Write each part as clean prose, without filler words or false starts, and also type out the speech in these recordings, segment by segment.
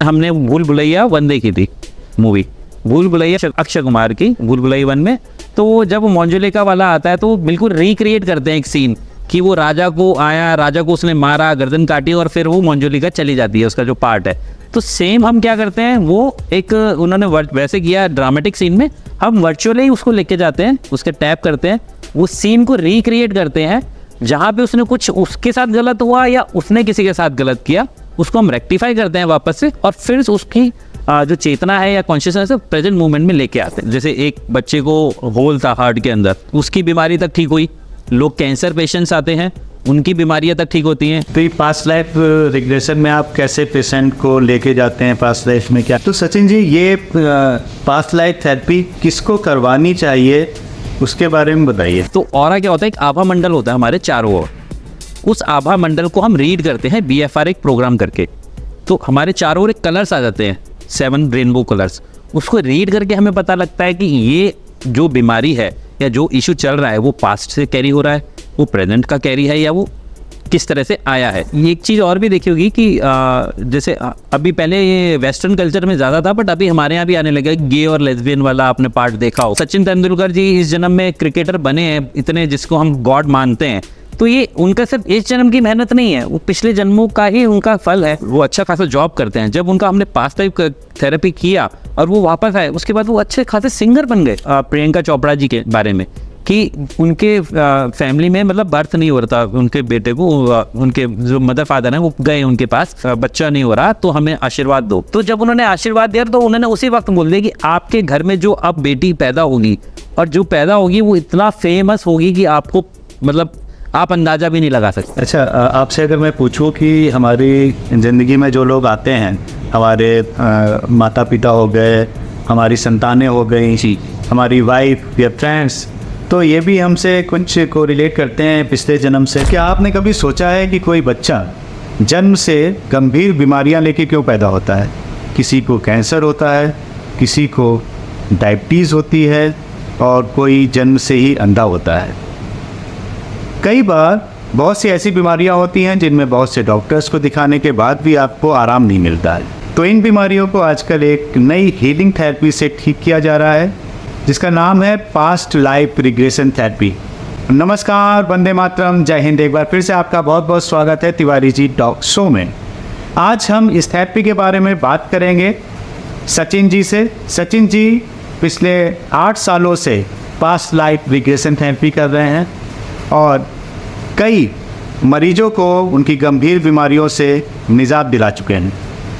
हमने भूल भुलैया 1 देखी थी मूवी, भूल भुलैया अक्षय कुमार की, भूल भुलैया 1 में। तो जब मंजुलिका वाला आता है तो बिल्कुल रिक्रिएट करते हैं एक सीन कि वो राजा को आया, राजा को उसने मारा, गर्दन काटी और फिर वो मंजुलिका चली जाती है, उसका जो पार्ट है। तो सेम हम क्या करते हैं, वो एक उन्होंने वैसे किया ड्रामेटिक सीन में, हम वर्चुअली उसको लेके जाते हैं, उसके टैप करते हैं, वो सीन को रिक्रिएट करते हैं जहाँ पे उसने कुछ उसके साथ गलत हुआ या उसने किसी के साथ गलत किया, उसको हम रेक्टिफाई करते हैं वापस से और फिर उसकी जो चेतना है या कॉन्शियसनेस है प्रेजेंट मोमेंट में लेके आते हैं। जैसे एक बच्चे को होल था हार्ट के अंदर, उसकी बीमारी तक ठीक हुई, लोग कैंसर पेशेंट्स आते हैं, उनकी बीमारियां तक ठीक होती हैं। तो ये पास्ट लाइफ रिग्रेशन में आप कैसे पेशेंट को लेके जाते हैं पास्ट लाइफ में क्या? तो सचिन जी, ये पास्ट लाइफ थेरेपी किसको करवानी चाहिए उसके बारे में बताइए। तो ऑरा क्या होता है, एक आभा मंडल होता है हमारे चारों ओर, उस आभा मंडल को हम रीड करते हैं BFR एक प्रोग्राम करके, तो हमारे चारों ओर एक कलर्स आ जाते हैं, 7 रेनबो कलर्स। उसको रीड करके हमें पता लगता है कि ये जो बीमारी है या जो इशू चल रहा है वो पास्ट से कैरी हो रहा है, वो प्रेजेंट का कैरी है, या वो किस तरह से आया है। ये एक चीज़ और भी देखी होगी कि जैसे अभी पहले ये वेस्टर्न कल्चर में ज़्यादा था, बट अभी हमारे यहाँ भी आने लगा गे और लेस्बियन वाला आपने पार्ट देखा हो। सचिन तेंदुलकर जी इस जन्म में क्रिकेटर बने हैं इतने, जिसको हम गॉड मानते हैं, तो ये उनका सिर्फ इस जन्म की मेहनत नहीं है, वो पिछले जन्मों का ही उनका फल है। वो अच्छा खासा जॉब करते हैं। जब उनका हमने पास्ट लाइफ थेरेपी किया और वो वापस आए, उसके बाद वो अच्छे खासे सिंगर बन गए। प्रियंका चोपड़ा जी के बारे में कि उनके फैमिली में मतलब बर्थ नहीं हो रहा था उनके बेटे को, उनके जो मदर फादर हैं वो गए उनके पास, बच्चा नहीं हो रहा तो हमें आशीर्वाद दो। तो जब उन्होंने आशीर्वाद दिया तो उन्होंने उसी वक्त बोल दिया कि आपके घर में जो अब बेटी पैदा होगी और जो पैदा होगी वो इतना फेमस होगी कि आपको मतलब आप अंदाज़ा भी नहीं लगा सकते। अच्छा, आपसे अगर मैं पूछूं कि हमारी ज़िंदगी में जो लोग आते हैं, हमारे माता पिता हो गए, हमारी संतानें हो गई, हमारी वाइफ या फ्रेंड्स, तो ये भी हमसे कुछ को रिलेट करते हैं पिछले जन्म से। क्या आपने कभी सोचा है कि कोई बच्चा जन्म से गंभीर बीमारियां लेके क्यों पैदा होता है? किसी को कैंसर होता है, किसी को डायबिटीज़ होती है और कोई जन्म से ही अंधा होता है। कई बार बहुत सी ऐसी बीमारियां होती हैं जिनमें बहुत से डॉक्टर्स को दिखाने के बाद भी आपको आराम नहीं मिलता है। तो इन बीमारियों को आजकल एक नई हीलिंग थेरेपी से ठीक किया जा रहा है, जिसका नाम है पास्ट लाइफ रिग्रेशन थेरेपी। नमस्कार, वंदे मातरम, जय हिंद। एक बार फिर से आपका बहुत बहुत स्वागत है तिवारी जी टॉक शो में। आज हम इस थेरेपी के बारे में बात करेंगे सचिन जी से। सचिन जी पिछले 8 सालों से पास्ट लाइफ रिग्रेशन थेरेपी कर रहे हैं और कई मरीजों को उनकी गंभीर बीमारियों से निजात दिला चुके हैं।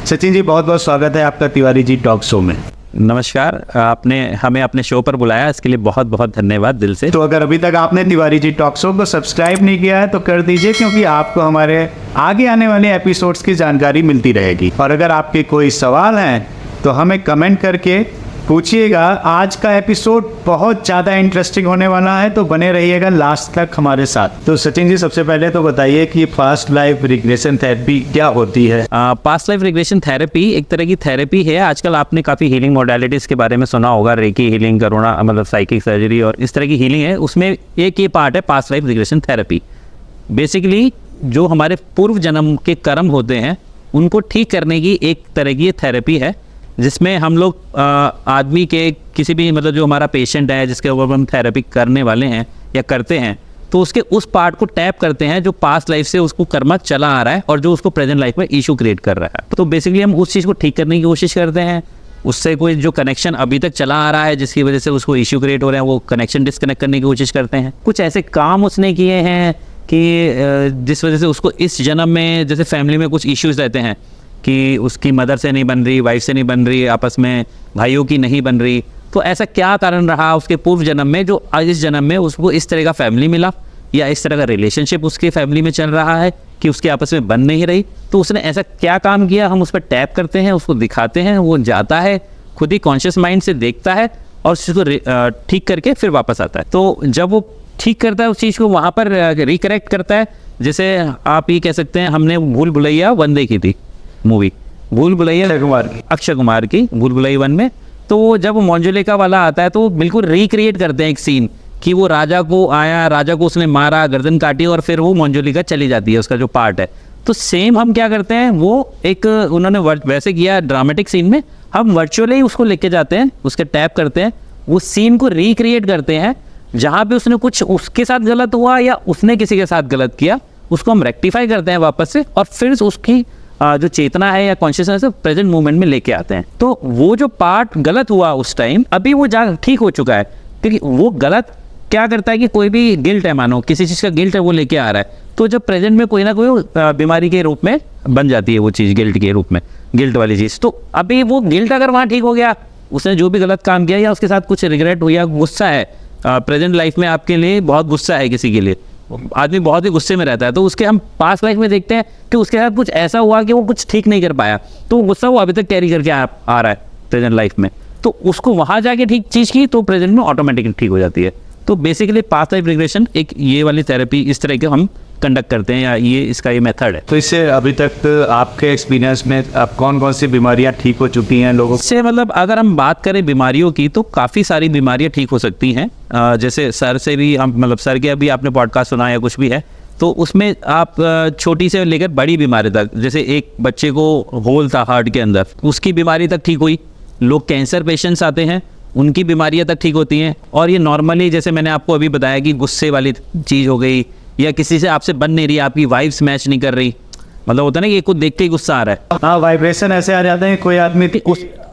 सचिन जी, बहुत बहुत स्वागत है आपका तिवारी जी टॉक शो में। नमस्कार, आपने हमें अपने शो पर बुलाया, इसके लिए बहुत बहुत धन्यवाद दिल से। तो अगर अभी तक आपने तिवारी जी टॉक शो को सब्सक्राइब नहीं किया है तो कर दीजिए, क्योंकि आपको हमारे आगे आने वाले एपिसोड्स की जानकारी मिलती रहेगी। और अगर आपके कोई सवाल हैं तो हमें कमेंट करके पूछिएगा। आज का एपिसोड बहुत ज़्यादा इंटरेस्टिंग होने वाला है, तो बने रहिएगा लास्ट तक हमारे साथ। तो सचिन जी, सबसे पहले तो बताइए कि पास्ट लाइफ रिग्रेशन थेरेपी क्या होती है? पास्ट लाइफ रिग्रेशन थेरेपी एक तरह की थेरेपी है। आजकल आपने काफ़ी हीलिंग मोडालिटीज़ के बारे में सुना होगा, रेकी हीलिंग, करोना मतलब साइकिक सर्जरी और इस तरह की हीलिंग है। उसमें एक ये पार्ट है past life regression therapy. Basically जो हमारे पूर्व जन्म के कर्म होते हैं उनको ठीक करने की एक तरह की थेरेपी है, जिसमें हम लोग आदमी के किसी भी मतलब जो हमारा पेशेंट है जिसके ऊपर हम थेरेपी करने वाले हैं या करते हैं, तो उसके उस पार्ट को टैप करते हैं जो पास्ट लाइफ से उसको कर्म चला आ रहा है और जो उसको प्रेजेंट लाइफ में इशू क्रिएट कर रहा है। तो बेसिकली हम उस चीज़ को ठीक करने की कोशिश करते हैं। उससे कोई जो कनेक्शन अभी तक चला आ रहा है जिसकी वजह से उसको इशू क्रिएट हो रहे हैं, वो कनेक्शन डिस्कनेक्ट करने की कोशिश करते हैं। कुछ ऐसे काम उसने किए हैं कि जिस वजह से उसको इस जन्म में, जैसे फैमिली में कुछ इश्यूज रहते हैं कि उसकी मदर से नहीं बन रही, वाइफ से नहीं बन रही, आपस में भाइयों की नहीं बन रही, तो ऐसा क्या कारण रहा उसके पूर्व जन्म में जो आज इस जन्म में उसको इस तरह का फैमिली मिला या इस तरह का रिलेशनशिप उसके फैमिली में चल रहा है कि उसके आपस में बन नहीं रही। तो उसने ऐसा क्या काम किया, हम उस पर टैप करते हैं, उसको दिखाते हैं, वो जाता है खुद ही कॉन्शियस माइंड से देखता है और उसको ठीक करके फिर वापस आता है। तो जब वो ठीक करता है उस चीज़ को, वहाँ पर रिकरेक्ट करता है। जैसे आप ये कह सकते हैं, हमने भूल भुलैया 1 देखी थी मूवी, भूल भुलैया अक्षय कुमार की, भूल भुलैया 1 में। तो जब मंजुलिका वाला आता है तो बिल्कुल रिक्रिएट करते हैं एक सीन कि वो राजा को आया, राजा को उसने मारा, गर्दन काटी और फिर वो मंजुलिका चली जाती है, उसका जो पार्ट है। तो सेम हम क्या करते हैं, वो एक उन्होंने वैसे किया ड्रामेटिक सीन में, हम वर्चुअली उसको लेके जाते हैं, उसके टैप करते हैं, उस सीन को रिक्रिएट करते हैं जहाँ पे उसने कुछ उसके साथ गलत हुआ या उसने किसी के साथ गलत किया, उसको हम रेक्टिफाई करते हैं वापस से, और फिर उसकी जो चेतना है या कॉन्शियसनेस है प्रेजेंट मोमेंट में लेके आते हैं। तो वो जो पार्ट गलत हुआ उस टाइम, अभी वो ठीक हो चुका है, क्योंकि वो गलत क्या करता है कि कोई भी गिल्ट है, मानो किसी चीज़ का गिल्ट है, वो लेके आ रहा है, तो जब प्रेजेंट में कोई ना कोई बीमारी के रूप में बन जाती है वो चीज़, गिल्ट के रूप में, गिल्ट वाली चीज़। तो अभी वो गिल्ट अगर वहाँ ठीक हो गया, उसने जो भी गलत काम किया या उसके साथ कुछ रिग्रेट हुआ, गुस्सा है, प्रेजेंट लाइफ में आपके लिए बहुत गुस्सा है, किसी के लिए आदमी बहुत ही गुस्से में रहता है, तो उसके हम पास्ट लाइफ में देखते हैं कि उसके साथ कुछ ऐसा हुआ कि वो कुछ ठीक नहीं कर पाया, तो वो गुस्सा वो अभी तक कैरी करके आ रहा है प्रेजेंट लाइफ में, तो उसको वहाँ जाके ठीक चीज़ की तो प्रेजेंट में ऑटोमेटिकली ठीक हो जाती है। तो बेसिकली पास्ट लाइफ रिग्रेशन एक ये वाली थेरेपी इस तरह के हम कंडक्ट करते हैं, या ये इसका ये मेथड है। तो इससे अभी तक आपके एक्सपीरियंस में आप कौन कौन सी बीमारियां ठीक हो चुकी हैं लोगों से, मतलब अगर हम बात करें बीमारियों की, तो काफ़ी सारी बीमारियां ठीक हो सकती हैं। जैसे सर से भी हम, मतलब सर के अभी आपने पॉडकास्ट सुना या कुछ भी है, तो उसमें आप छोटी से लेकर बड़ी बीमारी तक, जैसे एक बच्चे को होल था हार्ट के अंदर, उसकी बीमारी तक ठीक हुई। लोग कैंसर पेशेंट्स आते हैं, उनकी बीमारियां तक ठीक होती हैं। और ये नॉर्मली जैसे मैंने आपको अभी बताया कि गुस्से वाली चीज़ हो गई, या किसी से आपसे बन नहीं रही, आपकी वाइब्स मैच नहीं कर रही, मतलब होता है ना कि कुछ देख के ही गुस्सा आ रहा है। हाँ, वाइब्रेशन ऐसे आ जाते हैं, कोई आदमी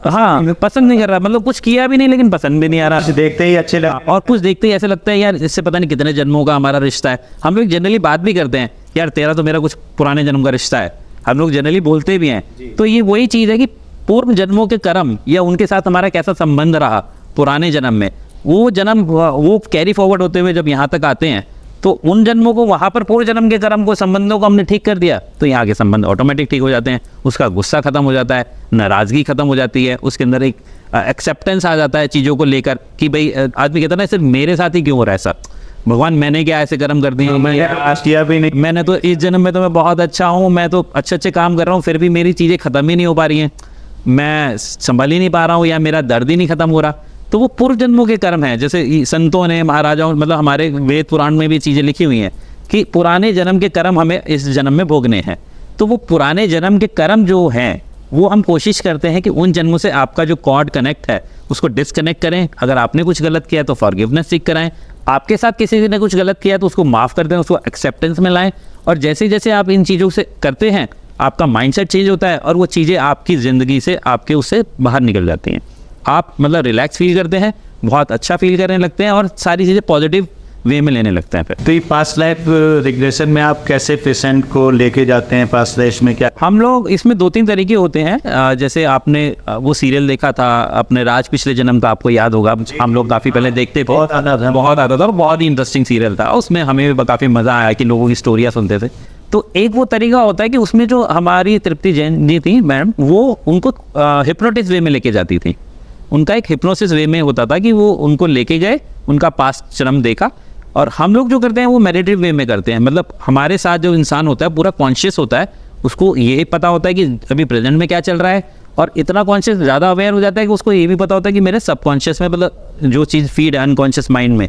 हाँ पसंद नहीं कर रहा, मतलब कुछ किया भी नहीं लेकिन पसंद भी नहीं आ रहा, देखते ही अच्छे लगते, और कुछ देखते ही ऐसे लगता है यार इससे पता नहीं कितने जन्मों का हमारा रिश्ता है। हम लोग जनरली बात भी करते हैं, यार तेरा तो मेरा कुछ पुराने जन्म का रिश्ता है, हम लोग जनरली बोलते भी हैं। तो ये वही चीज़ है कि पूर्व जन्मों के कर्म या उनके साथ हमारा कैसा संबंध रहा पुराने जन्म में, वो जन्म वो कैरी फॉरवर्ड होते हुए जब यहाँ तक आते हैं, तो उन जन्मों को, वहाँ पर पूर्व जन्म के कर्म को, संबंधों को हमने ठीक कर दिया, तो यहाँ के संबंध ऑटोमेटिक ठीक हो जाते हैं। उसका गुस्सा खत्म हो जाता है, नाराज़गी खत्म हो जाती है, उसके अंदर एक एक्सेप्टेंस आ जाता है चीज़ों को लेकर कि भाई आदमी कहता है ना सिर्फ मेरे साथ ही क्यों हो रहा है, सब भगवान मैंने क्या ऐसे कर्म कर दिए, मैं आज किया भी नहीं, मैंने तो इस जन्म में तो मैं बहुत अच्छा हूँ, मैं तो अच्छे अच्छे काम कर रहा हूँ, फिर भी मेरी चीज़ें ख़त्म ही नहीं हो पा रही हैं, मैं संभल ही नहीं पा रहा हूँ, या मेरा दर्द ही नहीं खत्म हो रहा। तो वो पूर्व जन्मों के कर्म हैं। जैसे संतों ने, महाराजाओं, मतलब हमारे वेद पुराण में भी चीज़ें लिखी हुई हैं कि पुराने जन्म के कर्म हमें इस जन्म में भोगने हैं। तो वो पुराने जन्म के कर्म जो हैं, वो हम कोशिश करते हैं कि उन जन्मों से आपका जो कॉर्ड कनेक्ट है उसको डिस्कनेक्ट करें। अगर आपने कुछ गलत किया तो फॉरगिवनेस सीख कराएं, आपके साथ किसी ने कुछ गलत किया तो उसको माफ़ कर दें, उसको एक्सेप्टेंस में लाएं। और जैसे जैसे आप इन चीज़ों से करते हैं, आपका माइंडसेट चेंज होता है और वो चीज़ें आपकी ज़िंदगी से, आपके उससे बाहर निकल जाती हैं। आप मतलब रिलैक्स फील करते हैं, बहुत अच्छा फील करने लगते हैं, और सारी चीज़ें पॉजिटिव वे में लेने लगते हैं। फिर तो ये पास्ट लाइफ रिग्रेशन में आप कैसे पेशेंट को लेके जाते हैं? पास्ट लाइफ में क्या हम लोग, इसमें 2-3 तरीके होते हैं। जैसे आपने वो सीरियल देखा था अपने राज पिछले जन्म का, आपको याद होगा, हम लोग काफ़ी पहले देखते थे, बहुत आता था, बहुत ही इंटरेस्टिंग सीरियल था। उसमें हमें भी काफ़ी मज़ा आया कि लोगों की स्टोरियाँ सुनते थे। तो एक वो तरीका होता है कि उसमें जो हमारी तृप्ति जैन जी थी मैम, वो उनको हिप्नोटिस वे में लेके जाती थी। उनका एक हिप्नोसिस वे में होता था कि वो उनको लेके गए, उनका पास्ट जन्म देखा। और हम लोग जो करते हैं वो मेडिटेटिव वे में करते हैं, मतलब हमारे साथ जो इंसान होता है पूरा कॉन्शियस होता है, उसको ये पता होता है कि अभी प्रेजेंट में क्या चल रहा है, और इतना कॉन्शियस, ज़्यादा अवेयर हो जाता है कि उसको ये भी पता होता है कि मेरे सबकॉन्शियस में, मतलब जो चीज़ फीड है अनकॉन्शियस माइंड में,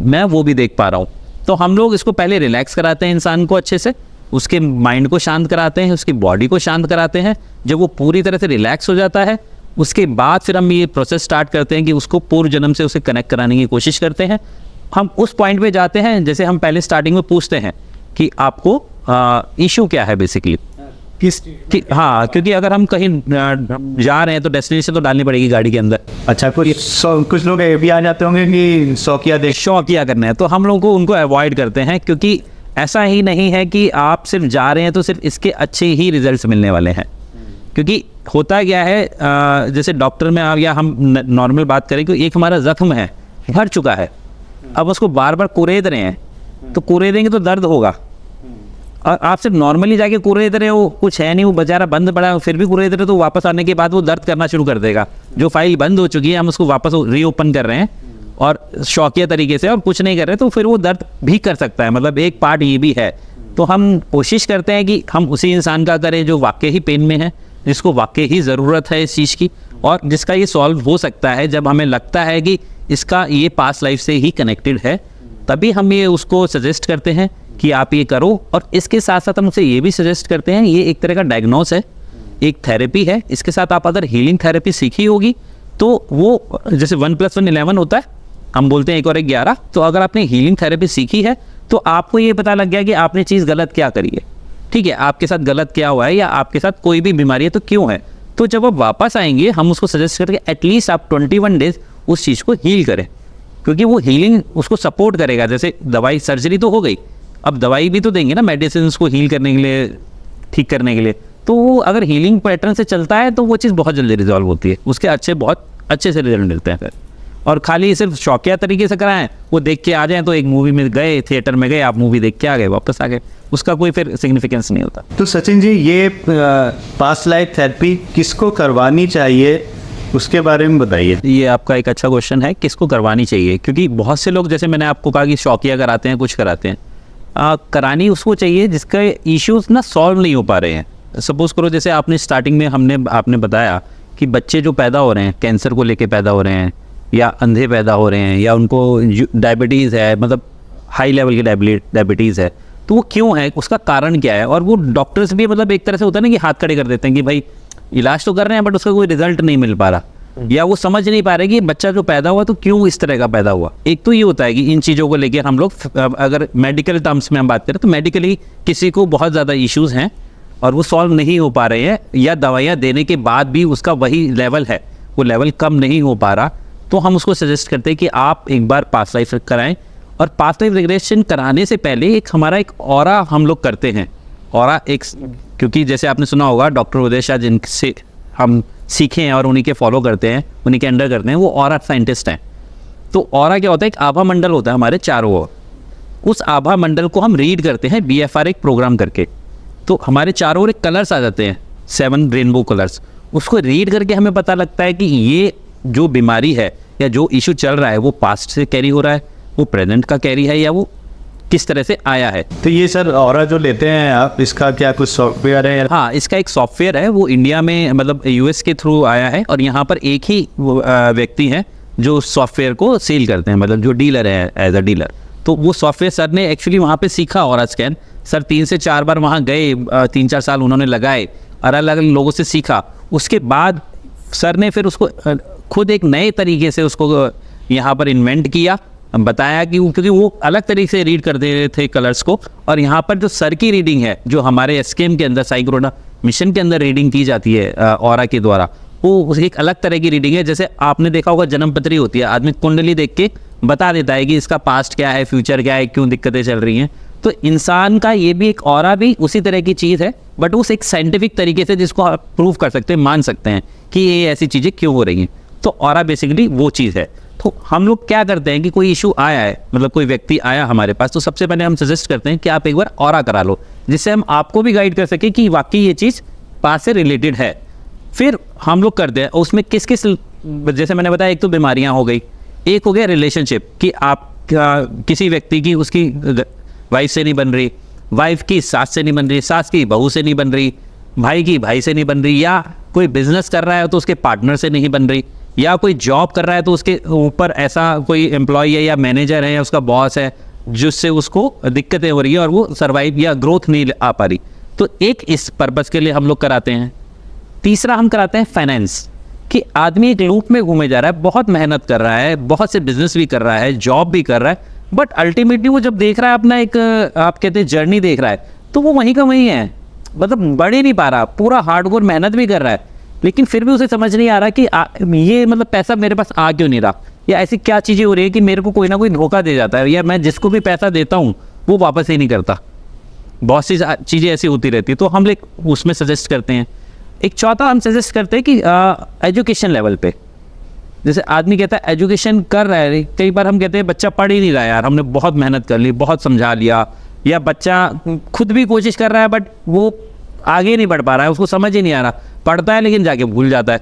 मैं वो भी देख पा रहा हूँ। तो हम लोग इसको पहले रिलैक्स कराते हैं इंसान को अच्छे से, उसके माइंड को शांत कराते हैं, उसकी बॉडी को शांत कराते हैं। जब वो पूरी तरह से रिलैक्स हो जाता है, उसके बाद फिर हम ये प्रोसेस स्टार्ट करते हैं कि उसको पूर्व जन्म से उसे कनेक्ट कराने की कोशिश करते हैं। हम उस पॉइंट पे जाते हैं, जैसे हम पहले स्टार्टिंग में पूछते हैं कि आपको इशू क्या है बेसिकली, हाँ, क्योंकि अगर हम कहीं जा रहे हैं तो डेस्टिनेशन तो डालनी पड़ेगी गाड़ी के अंदर। अच्छा, कुछ लोग ये भी आ जाते होंगे कि शौकिया करना है, तो हम लोगों को उनको अवॉइड करते हैं, क्योंकि ऐसा ही नहीं है कि आप सिर्फ जा रहे हैं तो सिर्फ इसके अच्छे ही रिजल्ट्स मिलने वाले हैं। क्योंकि होता क्या है, जैसे डॉक्टर में या हम नॉर्मल बात करें कि एक हमारा जख्म है, भर चुका है, अब उसको बार बार कुरेद रहे हैं, तो कुरेदेंगे तो दर्द होगा। और आप सिर्फ नॉर्मली जाके कुरेद रहे हो, कुछ है नहीं, वो बेचारा बंद पड़ा है, फिर भी कुरेद रहे, तो वापस आने के बाद वो दर्द करना शुरू कर देगा। जो फाइल बंद हो चुकी है हम उसको वापस रीओपन कर रहे हैं और शौकिया तरीके से, और कुछ नहीं कर रहे, तो फिर वो दर्द भी कर सकता है। मतलब एक पार्ट ये भी है। तो हम कोशिश करते हैं कि हम उसी इंसान का करें जो वाकई ही पेन में है, जिसको वाकई ही ज़रूरत है इस चीज़ की, और जिसका ये सॉल्व हो सकता है जब हमें लगता है कि इसका ये पास्ट लाइफ से ही कनेक्टेड है। तभी हम ये उसको सजेस्ट करते हैं कि आप ये करो। और इसके साथ साथ हम उसे ये भी सजेस्ट करते हैं, ये एक तरह का डायग्नोस है, एक थेरेपी है। इसके साथ आप अगर हीलिंग थेरेपी सीखी होगी तो वो जैसे 1+1 11 होता है, हम बोलते हैं 1 और 1 11। तो अगर आपने हीलिंग थेरेपी सीखी है तो आपको ये पता लग गया कि आपने चीज़ गलत क्या करी है, ठीक है, आपके साथ गलत क्या हुआ है या आपके साथ कोई भी बीमारी है तो क्यों है। तो जब आप वापस आएंगे हम उसको सजेस्ट करेंगे एटलीस्ट आप 21 डेज उस चीज़ को हील करें, क्योंकि वो हीलिंग उसको सपोर्ट करेगा। जैसे दवाई, सर्जरी तो हो गई, अब दवाई भी तो देंगे ना मेडिसिन को हील करने के लिए, ठीक करने के लिए। तो वो अगर हीलिंग पैटर्न से चलता है तो वो चीज़ बहुत जल्दी रिजॉल्व होती है, उसके बहुत अच्छे से रिजल्ट मिलते हैं फिर। और खाली सिर्फ शौकिया तरीके से कराएं, वो देख के आ जाएं तो एक मूवी में गए, थिएटर में गए, आप मूवी देख के आ गए, वापस आ गए, उसका कोई फिर सिग्निफिकेंस नहीं होता। तो सचिन जी, ये पास्ट लाइफ थेरेपी किसको करवानी चाहिए, उसके बारे में बताइए। ये आपका एक अच्छा क्वेश्चन है, किसको करवानी चाहिए, क्योंकि बहुत से लोग, जैसे मैंने आपको कहा कि शौकिया कराते हैं, कुछ कराते हैं, करानी उसको चाहिए जिसका इश्यूज ना सॉल्व नहीं हो पा रहे हैं। सपोज करो जैसे आपने स्टार्टिंग में आपने बताया कि बच्चे जो पैदा हो रहे हैं कैंसर को लेके पैदा हो रहे हैं, या अंधे पैदा हो रहे हैं, या उनको डायबिटीज़ है, मतलब हाई लेवल की डायबिटीज़ है, तो वो क्यों है, उसका कारण क्या है। और वो डॉक्टर्स भी मतलब एक तरह से होता है ना कि हाथ खड़े कर देते हैं कि भाई इलाज तो कर रहे हैं बट उसका कोई रिजल्ट नहीं मिल पा रहा, या वो समझ नहीं पा रहे कि बच्चा जो पैदा हुआ तो क्यों इस तरह का पैदा हुआ। एक तो ये होता है कि इन चीज़ों को लेकर हम लोग, अगर मेडिकल टर्म्स में हम बात करें तो मेडिकली किसी को बहुत ज़्यादा इश्यूज़ हैं और वो सॉल्व नहीं हो पा रहे हैं, या दवाइयाँ देने के बाद भी उसका वही लेवल है, वो लेवल कम नहीं हो पा रहा, तो हम उसको सजेस्ट करते हैं कि आप एक बार पास्ट लाइफ कराएं। और पास्ट लाइफ रिग्रेशन कराने से पहले हमारा एक ऑरा हम लोग करते हैं। ऑरा एक, क्योंकि जैसे आपने सुना होगा डॉक्टर उदय शाह जिनसे हम सीखे हैं और उन्हीं के फॉलो करते हैं, उन्हीं के अंडर करते हैं, वो ऑरा साइंटिस्ट हैं। तो ऑरा क्या होता है, एक आभा मंडल होता है हमारे चारों ओर, उस आभा मंडल को हम रीड करते हैं BFR एक प्रोग्राम करके। तो हमारे चारों ओर एक कलर्स आ जाते हैं, 7 रेनबो कलर्स, उसको रीड करके हमें पता लगता है कि ये जो बीमारी है या जो इशू चल रहा है वो पास्ट से कैरी हो रहा है, वो प्रेजेंट का कैरी है, या वो किस तरह से आया है। तो ये सर ऑरा जो लेते हैं आप, इसका क्या कुछ सॉफ्टवेयर है? हाँ, इसका एक सॉफ्टवेयर है, वो इंडिया में मतलब US के थ्रू आया है, और यहाँ पर एक ही व्यक्ति है जो सॉफ्टवेयर को सेल करते हैं, मतलब जो डीलर है एज अ डीलर। तो वो सॉफ्टवेयर सर ने एक्चुअली वहाँ पे सीखा ऑरा स्कैन। सर 3 से 4 बार वहाँ गए, 3-4 साल उन्होंने लगाए, अलग अलग लोगों से सीखा। उसके बाद सर ने फिर उसको खुद एक नए तरीके से उसको यहाँ पर इन्वेंट किया, बताया कि क्योंकि वो अलग तरीके से रीड कर दे रहे थे कलर्स को, और यहाँ पर जो सर की रीडिंग है, जो हमारे SKM के अंदर, साई कोरोना मिशन के अंदर रीडिंग की जाती है ऑरा के द्वारा, वो एक अलग तरह की रीडिंग है। जैसे आपने देखा होगा जन्म पत्री होती है, आदमी कुंडली देख के बता देता है कि इसका पास्ट क्या है, फ्यूचर क्या है, क्यों दिक्कतें चल रही हैं। तो इंसान का ये भी एक ऑरा भी उसी तरह की चीज़ है, बट उस एक साइंटिफिक तरीके से जिसको आप प्रूव कर सकते हैं, मान सकते हैं कि ये ऐसी चीज़ें क्यों हो रही हैं। तो ऑरा बेसिकली वो चीज़ है। तो हम लोग क्या करते हैं कि कोई इशू आया है, मतलब कोई व्यक्ति आया हमारे पास, तो सबसे पहले हम सजेस्ट करते हैं कि आप एक बार ऑरा करा लो, जिससे हम आपको भी गाइड कर सकें कि वाकई ये चीज़ पास से रिलेटेड है। फिर हम लोग करते हैं उसमें किस किस, जैसे मैंने बताया, एक तो बीमारियां हो गई, एक हो गया रिलेशनशिप, कि आप किसी व्यक्ति की उसकी वाइफ से नहीं बन रही, वाइफ की सास से नहीं बन रही, सास की बहू से नहीं बन रही, भाई की भाई से नहीं बन रही, या कोई बिजनेस कर रहा है तो उसके पार्टनर से नहीं बन रही, या कोई जॉब कर रहा है तो उसके ऊपर ऐसा कोई एम्प्लॉय है या मैनेजर है या उसका बॉस है जिससे उसको दिक्कतें हो रही है और वो सर्वाइव या ग्रोथ नहीं आ पा रही। तो एक इस पर्पज़ के लिए हम लोग कराते हैं। तीसरा हम कराते हैं फाइनेंस, कि आदमी एक लूप में घूमे जा रहा है, बहुत मेहनत कर रहा है, बहुत से बिजनेस भी कर रहा है, जॉब भी कर रहा है, बट अल्टीमेटली वो जब देख रहा है अपना एक, आप कहते हैं जर्नी देख रहा है, तो वो वहीं का वहीं है, मतलब बढ़ ही नहीं पा रहा, पूरा हार्डकोर मेहनत भी कर रहा है, लेकिन फिर भी उसे समझ नहीं आ रहा कि ये मतलब पैसा मेरे पास आ क्यों नहीं रहा, या ऐसी क्या चीज़ें हो रही है कि मेरे को कोई ना कोई धोखा दे जाता है, या मैं जिसको भी पैसा देता हूँ वो वापस ही नहीं करता। बहुत सी चीज़ें ऐसी होती रहती है, तो हम लोग उसमें सजेस्ट करते हैं। एक चौथा हम सजेस्ट करते हैं कि एजुकेशन लेवल पे, जैसे आदमी कहता है एजुकेशन कर रहा है, कई बार हम कहते हैं बच्चा पढ़ ही नहीं रहा यार, हमने बहुत मेहनत कर ली, बहुत समझा लिया, या बच्चा खुद भी कोशिश कर रहा है बट वो आगे नहीं बढ़ पा रहा है, उसको समझ ही नहीं आ रहा, पढ़ता है लेकिन जाके भूल जाता है,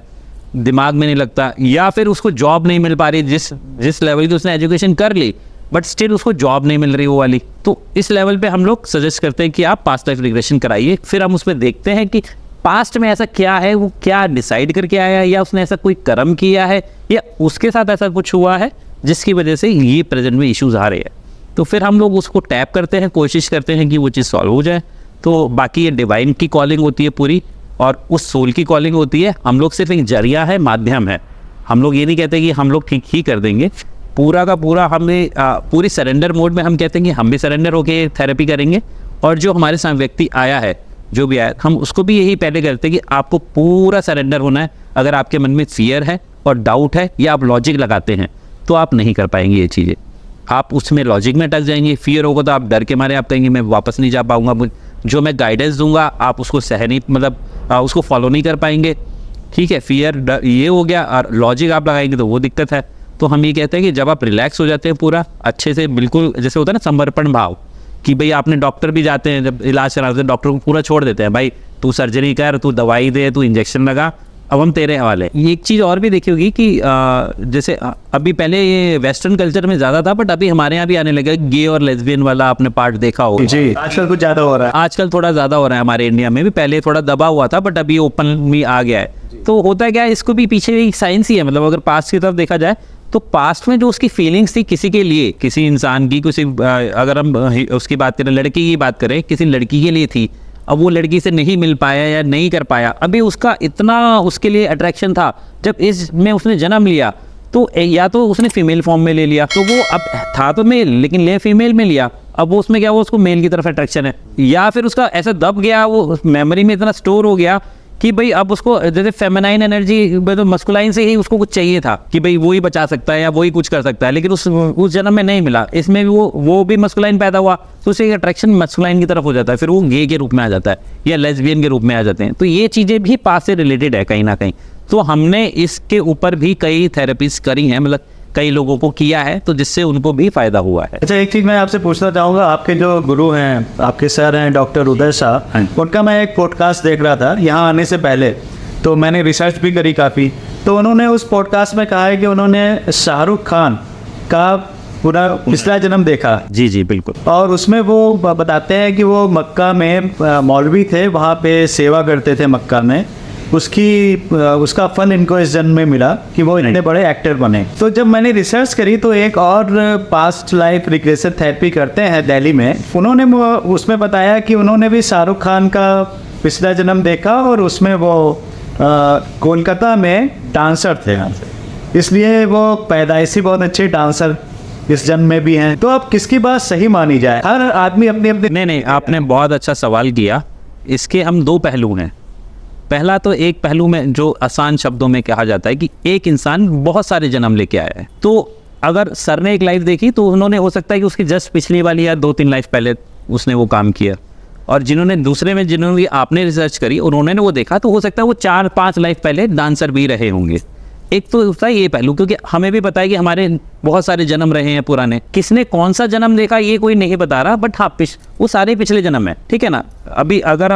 दिमाग में नहीं लगता, या फिर उसको जॉब नहीं मिल पा रही, जिस लेवल की उसने एजुकेशन कर ली बट स्टिल उसको जॉब नहीं मिल रही वो वाली। तो इस लेवल पे हम लोग सजेस्ट करते हैं कि आप पास्ट लाइफ रिग्रेशन कराइए। फिर हम उसमें देखते हैं कि पास्ट में ऐसा क्या है, वो क्या डिसाइड करके आया है, या उसने ऐसा कोई कर्म किया है, या उसके साथ ऐसा कुछ हुआ है जिसकी वजह से ये प्रेजेंट में इश्यूज आ रहे हैं। तो फिर हम लोग उसको टैप करते हैं, कोशिश करते हैं कि वो चीज़ सॉल्व हो जाए। तो बाकी ये डिवाइन की कॉलिंग होती है पूरी, और उस सोल की कॉलिंग होती है। हम लोग सिर्फ एक जरिया है, माध्यम है। हम लोग ये नहीं कहते कि हम लोग ठीक ही कर देंगे, पूरा का पूरा हमें पूरी सरेंडर मोड में हम कहते हैं कि हम भी सरेंडर होके थेरेपी करेंगे। और जो हमारे साथ व्यक्ति आया है, जो भी आया, हम उसको भी यही पहले करते हैं कि आपको पूरा सरेंडर होना है। अगर आपके मन में फियर है और डाउट है या आप लॉजिक लगाते हैं तो आप नहीं कर पाएंगे ये चीज़ें। आप उसमें लॉजिक में अटक जाएंगे। फियर होगा तो आप डर के मारे आप कहेंगे मैं वापस नहीं जा पाऊंगा, जो मैं गाइडेंस दूंगा आप उसको सह नहीं, मतलब उसको फॉलो नहीं कर पाएंगे। ठीक है, फियर ये हो गया, और लॉजिक आप लगाएंगे तो वो दिक्कत है। तो हम ये कहते हैं कि जब आप रिलैक्स हो जाते हैं पूरा अच्छे से, बिल्कुल जैसे होता है ना समर्पण भाव, कि भाई आपने डॉक्टर भी जाते हैं जब इलाज कराते हैं, डॉक्टर को पूरा छोड़ देते हैं, भाई तू सर्जरी कर, तू दवाई दे, तू इंजेक्शन लगा, अब हम तेरे हवाले। ये एक चीज़ और भी देखी होगी कि जैसे अभी पहले ये वेस्टर्न कल्चर में ज़्यादा था, बट अभी हमारे यहाँ भी आने लगा गे और लेस्बियन वाला आपने पार्ट देखा होगा। जी, आजकल कुछ ज़्यादा हो रहा है। आजकल थोड़ा ज़्यादा हो रहा है हमारे इंडिया में भी, पहले थोड़ा दबा हुआ था बट अभी ओपन भी आ गया है। तो होता है क्या, इसको भी पीछे एक साइंस ही है। मतलब अगर पास्ट की तरफ देखा जाए तो पास्ट में जो उसकी फीलिंग्स थी किसी के लिए, किसी इंसान की, किसी अगर हम उसकी बात करें, लड़की की बात करें, किसी लड़की के लिए थी, अब वो लड़की से नहीं मिल पाया या नहीं कर पाया, अभी उसका इतना उसके लिए अट्रैक्शन था, जब इसमें उसने जन्म लिया तो या तो उसने फीमेल फॉर्म में ले लिया, तो वो अब था तो मेल लेकिन ले फीमेल में लिया, अब वो उसमें क्या, वो उसको मेल की तरफ अट्रैक्शन है। या फिर उसका ऐसा दब गया, वो मेमोरी में इतना स्टोर हो गया कि भाई अब उसको जैसे फेमिनाइन एनर्जी, तो मस्कुलाइन से ही उसको कुछ चाहिए था कि भाई वो ही बचा सकता है या वो ही कुछ कर सकता है, लेकिन उस जन्म में नहीं मिला। इसमें भी वो भी मस्कुलाइन पैदा हुआ तो उससे अट्रैक्शन मस्कुलाइन की तरफ हो जाता है, फिर वो गे के रूप में आ जाता है या लेस्बियन के रूप में आ जाते हैं। तो ये चीज़ें भी पास से रिलेटेड है कहीं ना कहीं। तो हमने इसके ऊपर भी कई थेरेपीज करी हैं, मतलब कई लोगों को किया है, तो जिससे उनको भी फायदा हुआ है। अच्छा, एक चीज़ मैं आपसे पूछना चाहूँगा, आपके जो गुरु हैं, आपके सर हैं डॉक्टर उदय शाह, उनका मैं एक पॉडकास्ट देख रहा था यहाँ आने से पहले, तो मैंने रिसर्च भी करी काफ़ी। तो उन्होंने उस पॉडकास्ट में कहा है कि उन्होंने शाहरुख खान का पूरा पिछला जन्म देखा। जी जी बिल्कुल। और उसमें वो बताते हैं कि वो मक्का में मौलवी थे, वहाँ पे सेवा करते थे मक्का में, उसका फल इनको इस जन्म में मिला कि वो इतने बड़े एक्टर बने। तो जब मैंने रिसर्च करी तो एक और पास्ट लाइफ रिग्रेशन थेरेपी करते हैं दिल्ली में, उन्होंने उसमें बताया कि उन्होंने भी शाहरुख खान का पिछला जन्म देखा और उसमें वो कोलकाता में डांसर थे, इसलिए वो पैदाइशी बहुत अच्छे डांसर इस जन्म में भी हैं। तो अब किसकी बात सही मानी जाए? हर आदमी अपनी अपनी। नहीं, आपने बहुत अच्छा सवाल किया। इसके हम दो पहलू हैं। पहला तो एक पहलू में जो आसान शब्दों में कहा जाता है कि एक इंसान बहुत सारे जन्म लेके आया है। तो अगर सर ने एक लाइफ देखी तो उन्होंने, हो सकता है कि उसकी जस्ट पिछली वाली या 2-3 लाइफ पहले उसने वो काम किया, और जिन्होंने दूसरे में जिन्होंने आपने रिसर्च करी उन्होंने वो देखा, तो हो सकता है वो 4-5 लाइफ पहले डांसर भी रहे होंगे। एक तो होता है ये पहलू, क्योंकि हमें भी पता है कि हमारे बहुत सारे जन्म रहे हैं पुराने। किसने कौन सा जन्म देखा ये कोई नहीं बता रहा, बट हाँ वो सारे पिछले जन्म है, ठीक है ना। अभी अगर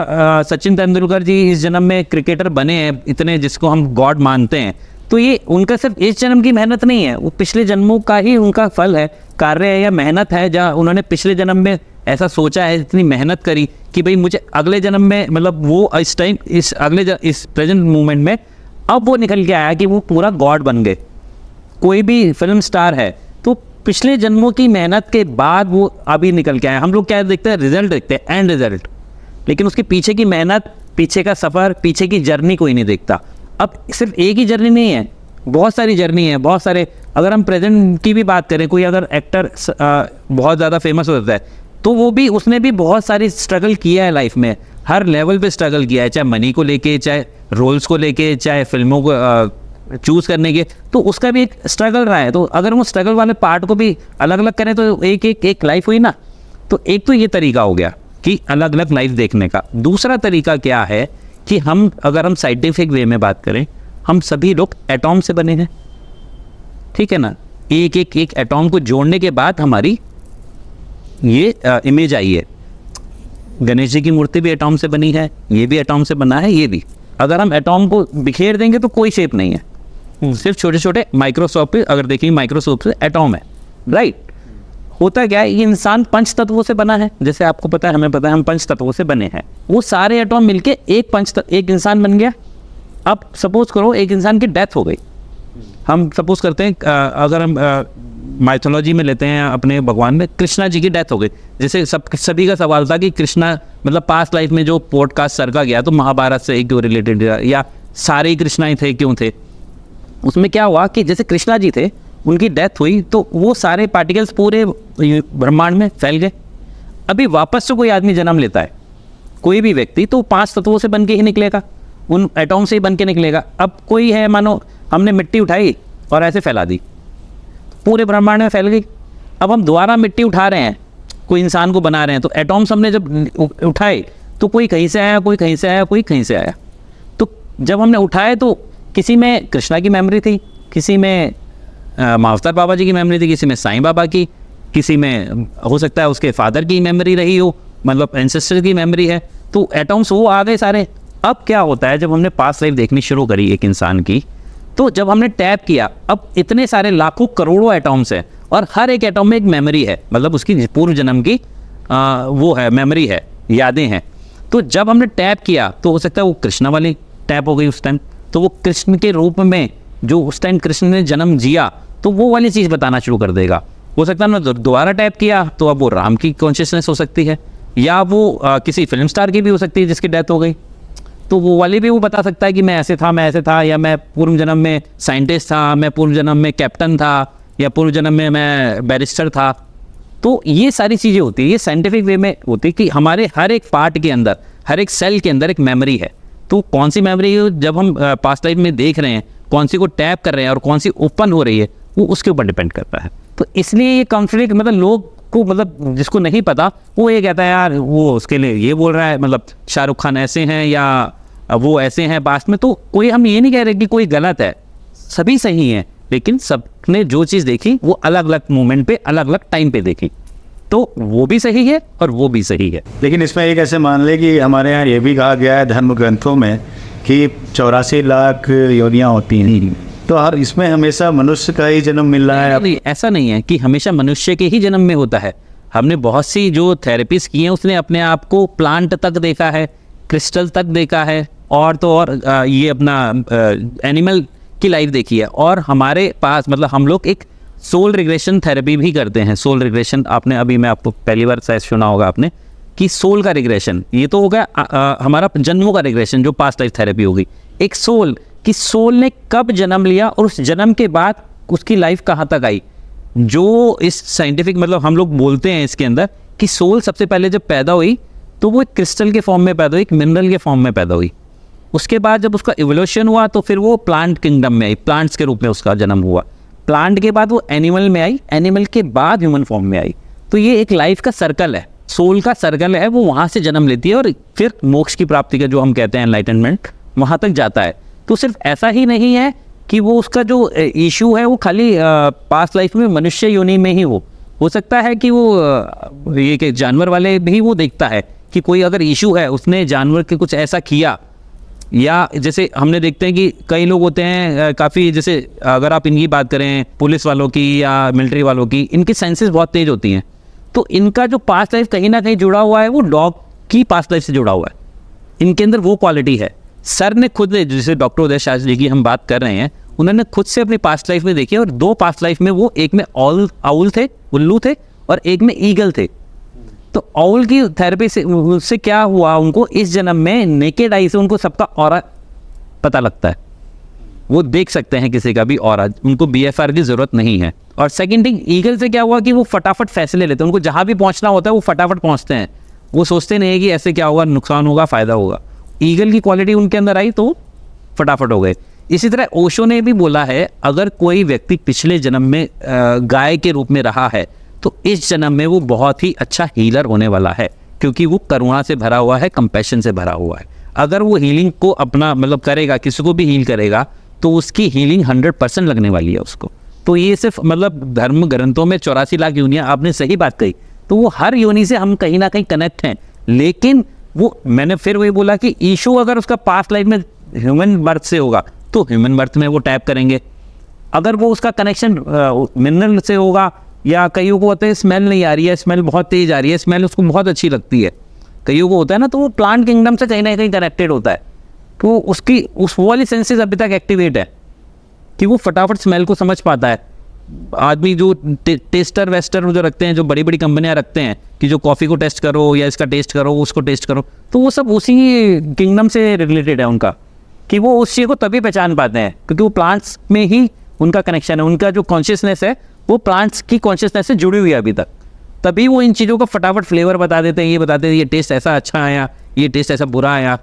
सचिन तेंदुलकर जी इस जन्म में क्रिकेटर बने हैं इतने, जिसको हम गॉड मानते हैं, तो ये उनका सिर्फ इस जन्म की मेहनत नहीं है, वो पिछले जन्मों का ही उनका फल है, कार्य है या मेहनत है, जहाँ उन्होंने पिछले जन्म में ऐसा सोचा है, इतनी मेहनत करी कि भाई मुझे अगले जन्म में, मतलब वो इस टाइम इस प्रेजेंट मोमेंट में अब वो निकल के आया कि वो पूरा गॉड बन गए। कोई भी फिल्म स्टार है तो पिछले जन्मों की मेहनत के बाद वो अभी निकल के आया। हम लोग क्या देखते हैं, रिजल्ट देखते हैं, एंड रिजल्ट, लेकिन उसके पीछे की मेहनत, पीछे का सफ़र, पीछे की जर्नी कोई नहीं देखता। अब सिर्फ एक ही जर्नी नहीं है, बहुत सारी जर्नी है, बहुत सारे। अगर हम प्रेजेंट की भी बात करें, कोई अगर एक्टर बहुत ज़्यादा फेमस हो जाता है तो वो भी, उसने भी बहुत सारी स्ट्रगल किया है लाइफ में, हर लेवल पे स्ट्रगल किया है, चाहे मनी को लेके, चाहे रोल्स को लेके, चाहे फिल्मों को चूज़ करने के, तो उसका भी एक स्ट्रगल रहा है। तो अगर वो स्ट्रगल वाले पार्ट को भी अलग अलग करें तो एक लाइफ हुई ना। तो एक तो ये तरीका हो गया कि अलग अलग लाइफ देखने का। दूसरा तरीका क्या है कि अगर हम साइंटिफिक वे में बात करें, हम सभी लोग एटॉम से बने हैं, ठीक है ना। एक एटॉम को जोड़ने के बाद हमारी ये इमेज आई है। गणेश जी की मूर्ति भी एटॉम से बनी है, ये भी एटॉम से बना है, ये भी। अगर हम एटॉम को बिखेर देंगे तो कोई शेप नहीं है, सिर्फ छोटे छोटे माइक्रोस्कोप पे अगर देखेंगे, माइक्रोस्कोप से एटॉम है, राइट। होता क्या है, ये इंसान 5 तत्वों से बना है, जैसे आपको पता है, हमें पता है, हम 5 तत्वों से बने हैं। वो सारे एटॉम मिलके एक इंसान बन गया। अब सपोज करो एक इंसान की डेथ हो गई, हम सपोज करते हैं, अगर हम माइथोलॉजी में लेते हैं अपने भगवान में, कृष्णा जी की डेथ हो गई। जैसे सभी का सवाल था कि कृष्णा मतलब पास्ट लाइफ में जो पॉडकास्ट सर का गया तो महाभारत से क्यों रिलेटेड, या सारे ही कृष्णा ही थे क्यों थे। उसमें क्या हुआ कि जैसे कृष्णा जी थे, उनकी डेथ हुई तो वो सारे पार्टिकल्स पूरे ब्रह्मांड में फैल गए। अभी वापस से कोई आदमी जन्म लेता है, कोई भी व्यक्ति, तो 5 तत्वों से बन के ही निकलेगा, उन एटॉम से ही बन के निकलेगा। अब कोई है, मानो हमने मिट्टी उठाई और ऐसे फैला दी, पूरे ब्रह्मांड में फैल गई। अब हम दोबारा मिट्टी उठा रहे हैं, कोई इंसान को बना रहे हैं, तो एटॉम्स हमने जब उठाए तो कोई कहीं से आया, कोई कहीं से आया, कोई कहीं से आया। तो जब हमने उठाए तो किसी में कृष्णा की मेमोरी थी, किसी में मावतर बाबा जी की मेमोरी थी, किसी में साईं बाबा की, किसी में हो सकता है उसके फादर की मेमोरी रही हो, मतलब एंसेस्टर की मेमोरी है। तो एटॉम्स वो आ गए सारे। अब क्या होता है, जब हमने पास्ट लाइफ देखनी शुरू करी एक इंसान की, तो जब हमने टैप किया, अब इतने सारे लाखों करोड़ों एटॉम्स हैं और हर एक एटॉम में एक मेमोरी है, मतलब उसकी पूर्व जन्म की वो है, मेमोरी है, यादें हैं। तो जब हमने टैप किया तो हो सकता है वो कृष्णा वाली टैप हो गई उस टाइम, तो वो कृष्ण के रूप में जो उस टाइम कृष्ण ने जन्म जिया तो वो वाली चीज़ बताना शुरू कर देगा। हो सकता है ना दोबारा टैप किया तो अब वो राम की कॉन्शियसनेस हो सकती है, या वो किसी फिल्म स्टार की भी हो सकती है जिसकी डेथ हो गई, तो वो वाली भी वो बता सकता है कि मैं ऐसे था, या मैं पूर्व जन्म में साइंटिस्ट था, मैं पूर्व जन्म में कैप्टन था, या पूर्व जन्म में मैं बैरिस्टर था। तो ये सारी चीज़ें होती है, ये साइंटिफिक वे में होती है कि हमारे हर एक पार्ट के अंदर, हर एक सेल के अंदर एक मेमोरी है। तो कौन सी मेमोरी जब हम पास्ट लाइफ में देख रहे हैं, कौन सी को टैप कर रहे हैं और कौन सी ओपन हो रही है, वो उसके ऊपर डिपेंड करता है। तो इसलिए ये कॉन्फ्लिक्ट, मतलब लोग को, मतलब जिसको नहीं पता वो ये कहता है यार वो उसके लिए ये बोल रहा है, मतलब शाहरुख खान ऐसे हैं या वो ऐसे हैं पास्ट में। तो कोई, हम ये नहीं कह रहे कि कोई गलत है, सभी सही हैं, लेकिन सबने जो चीज़ देखी वो अलग अलग मोमेंट पे, अलग अलग टाइम पे देखी, तो वो भी सही है और वो भी सही है। लेकिन इसमें एक ऐसे मान ले कि हमारे यहाँ ये भी कहा गया है धर्म ग्रंथों में कि 84 लाख योनियाँ होती हैं, तो हर इसमें हमेशा मनुष्य का ही जन्म मिल रहा है। नहीं, ऐसा नहीं है कि हमेशा मनुष्य के ही जन्म में होता है। हमने बहुत सी जो थेरेपीज की हैं उसने अपने आप को प्लांट तक देखा है, क्रिस्टल तक देखा है, और तो और ये अपना एनिमल की लाइफ देखी है। और हमारे पास, मतलब हम लोग एक सोल रिग्रेशन थेरेपी भी करते हैं। सोल रिग्रेशन आपने अभी, मैं आपको पहली बार शायद सुना होगा आपने कि सोल का रिग्रेशन, ये तो हो गया हमारा जन्मों का रिग्रेशन जो पास्ट लाइफ थेरेपी होगी। एक सोल कि सोल ने कब जन्म लिया और उस जन्म के बाद उसकी लाइफ कहाँ तक आई, जो इस साइंटिफिक, मतलब हम लोग बोलते हैं इसके अंदर कि सोल सबसे पहले जब पैदा हुई तो वो एक क्रिस्टल के फॉर्म में पैदा हुई, एक मिनरल के फॉर्म में पैदा हुई। उसके बाद जब उसका इवोल्यूशन हुआ तो फिर वो प्लांट किंगडम में आई, प्लांट्स के रूप में उसका जन्म हुआ। प्लांट के बाद वो एनिमल में आई, एनिमल के बाद ह्यूमन फॉर्म में आई। तो ये एक लाइफ का सर्कल है, सोल का सर्कल है, वो वहाँ से जन्म लेती है और फिर मोक्ष की प्राप्ति का जो हम कहते हैं एनलाइटनमेंट, वहाँ तक जाता है। तो सिर्फ ऐसा ही नहीं है कि वो उसका जो इशू है वो खाली पास्ट लाइफ में मनुष्य योनि में ही हो सकता है कि वो ये कि जानवर वाले भी वो देखता है कि कोई अगर इशू है, उसने जानवर के कुछ ऐसा किया, या जैसे हमने देखते हैं कि कई लोग होते हैं काफ़ी, जैसे अगर आप इनकी बात करें पुलिस वालों की या मिलिट्री वालों की, इनकी सेंसेस बहुत तेज होती हैं। तो इनका जो पास्ट लाइफ कहीं ना कहीं जुड़ा हुआ है वो डॉग की पास्ट लाइफ से जुड़ा हुआ है, इनके अंदर वो क्वालिटी है। सर ने खुद, जैसे डॉक्टर उदय शास्त्री जी की हम बात कर रहे हैं, उन्होंने खुद से अपनी पास्ट लाइफ में देखी और 2 पास्ट लाइफ में वो, एक में आउल थे, उल्लू थे, और एक में ईगल थे। तो आउल की थेरेपी से उससे क्या हुआ, उनको इस जन्म में नेकेड आई से उनको सबका ऑरा पता लगता है, वो देख सकते हैं किसी का भी ऑरा, उनको BFR की ज़रूरत नहीं है। और सेकंड थिंग, ईगल से क्या हुआ कि वो फटाफट फैसले लेते हैं, उनको जहाँ भी पहुँचना होता है वो फटाफट पहुँचते हैं, वो सोचते नहीं है कि ऐसे क्या होगा, नुकसान होगा, फ़ायदा होगा। ईगल की क्वालिटी उनके अंदर आई तो फटाफट हो गए। इसी तरह ओशो ने भी बोला है, अगर कोई व्यक्ति पिछले जन्म में गाय के रूप में रहा है तो इस जन्म में वो बहुत ही अच्छा हीलर होने वाला है, क्योंकि वो करुणा से भरा हुआ है, कंपैशन से भरा हुआ है। अगर वो हीलिंग को अपना, मतलब करेगा, किसी को भी हील करेगा, तो उसकी हीलिंग 100% लगने वाली है उसको। तो ये सिर्फ, मतलब धर्म ग्रंथों में 84 लाख योनियाँ, आपने सही बात कही, तो वो हर योनि से हम कहीं ना कहीं कनेक्ट हैं। लेकिन वो, मैंने फिर वही बोला कि इशू अगर उसका पास्ट लाइफ में ह्यूमन बर्थ से होगा तो ह्यूमन बर्थ में वो टैप करेंगे। अगर वो उसका कनेक्शन मिनरल से होगा, या कईयों को होता है स्मेल नहीं आ रही है, स्मेल बहुत तेज आ रही है, स्मेल उसको बहुत अच्छी लगती है, कईयों को होता है ना, तो वो प्लांट किंगडम से कहीं ना कहीं कनेक्टेड होता है। तो उसकी उस वाली सेंसेस अभी तक एक्टिवेट है कि वो फटाफट स्मेल को समझ पाता है। आदमी जो टेस्टर वेस्टर जो रखते हैं, जो बड़ी बड़ी कंपनियां रखते हैं कि जो कॉफ़ी को टेस्ट करो या इसका टेस्ट करो, उसको टेस्ट करो, तो वो सब उसी किंगडम से रिलेटेड है उनका, कि वो उस चीज़ को तभी पहचान पाते हैं क्योंकि वो प्लांट्स में ही उनका कनेक्शन है, उनका जो कॉन्शियसनेस है वो प्लांट्स की कॉन्शियसनेस से जुड़ी हुई है अभी तक। तभी वो इन चीज़ों का फटाफट फ्लेवर बता देते हैं, ये बताते हैं ये टेस्ट ऐसा अच्छा आया, ये टेस्ट ऐसा बुरा आया,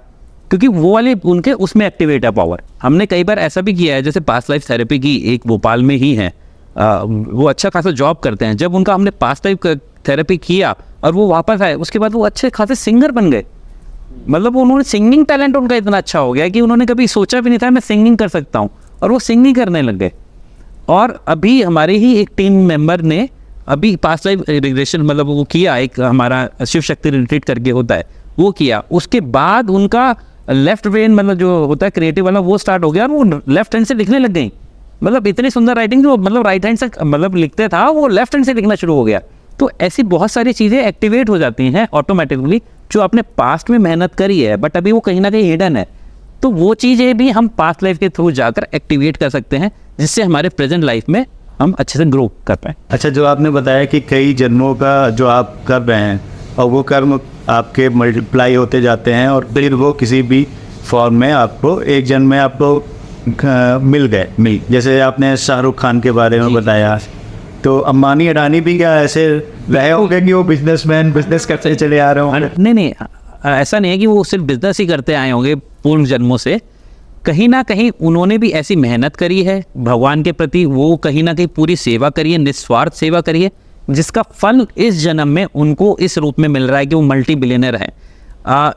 क्योंकि वो वाले उनके उसमें एक्टिवेट है पावर। हमने कई बार ऐसा भी किया है, जैसे पास्ट लाइफ थेरेपी की एक भोपाल में ही है, वो अच्छा खासा जॉब करते हैं। जब उनका हमने पास्ट लाइफ थेरेपी किया और वो वापस आए, उसके बाद वो अच्छे खासे सिंगर बन गए। मतलब उन्होंने सिंगिंग टैलेंट उनका इतना अच्छा हो गया कि उन्होंने कभी सोचा भी नहीं था मैं सिंगिंग कर सकता हूँ, और वो सिंगिंग करने लग गए। और अभी हमारे ही एक टीम मेंबर ने अभी पास्ट लाइफ रिग्रेशन मतलब वो किया, एक हमारा शिव शक्ति रिट्रीट करके होता है वो किया, उसके बाद उनका लेफ्ट ब्रेन मतलब जो होता है क्रिएटिव वाला वो स्टार्ट हो गया और वो लेफ्ट हैंड से लिखने लग गई। मतलब इतनी सुंदर राइटिंग जो मतलब राइट हैंड से मतलब लिखते था वो लेफ्ट हैंड से लिखना शुरू हो गया। तो ऐसी बहुत सारी चीज़ें एक्टिवेट हो जाती हैं ऑटोमेटिकली जो आपने पास्ट में मेहनत करी है बट अभी वो कहीं ना कहीं हिडन है। तो वो चीज़ें भी हम पास्ट लाइफ के थ्रू जाकर एक्टिवेट कर सकते हैं जिससे हमारे प्रेजेंट लाइफ में हम अच्छे से ग्रो कर पाएँ। अच्छा, जो आपने बताया कि कई जन्मों का जो आप कर रहे हैं और वो कर्म आपके मल्टीप्लाई होते जाते हैं और फिर वो किसी भी फॉर्म में आपको एक जन्म में आपको मिल गए। जैसे आपने शाहरुख खान के बारे में बताया, तो अंबानी अडानी भी क्या ऐसे रहे होंगे कि वो बिजनेस करते चले आ रहे होंगे? नहीं, ऐसा नहीं है कि वो सिर्फ बिजनेस ही करते आए होंगे पूर्ण जन्मों से। कहीं ना कहीं उन्होंने भी ऐसी मेहनत करी है भगवान के प्रति, वो कहीं ना कहीं पूरी सेवा करी है, निस्वार्थ सेवा करी है, जिसका फल इस जन्म में उनको इस रूप में मिल रहा है कि वो मल्टी बिलियनर है।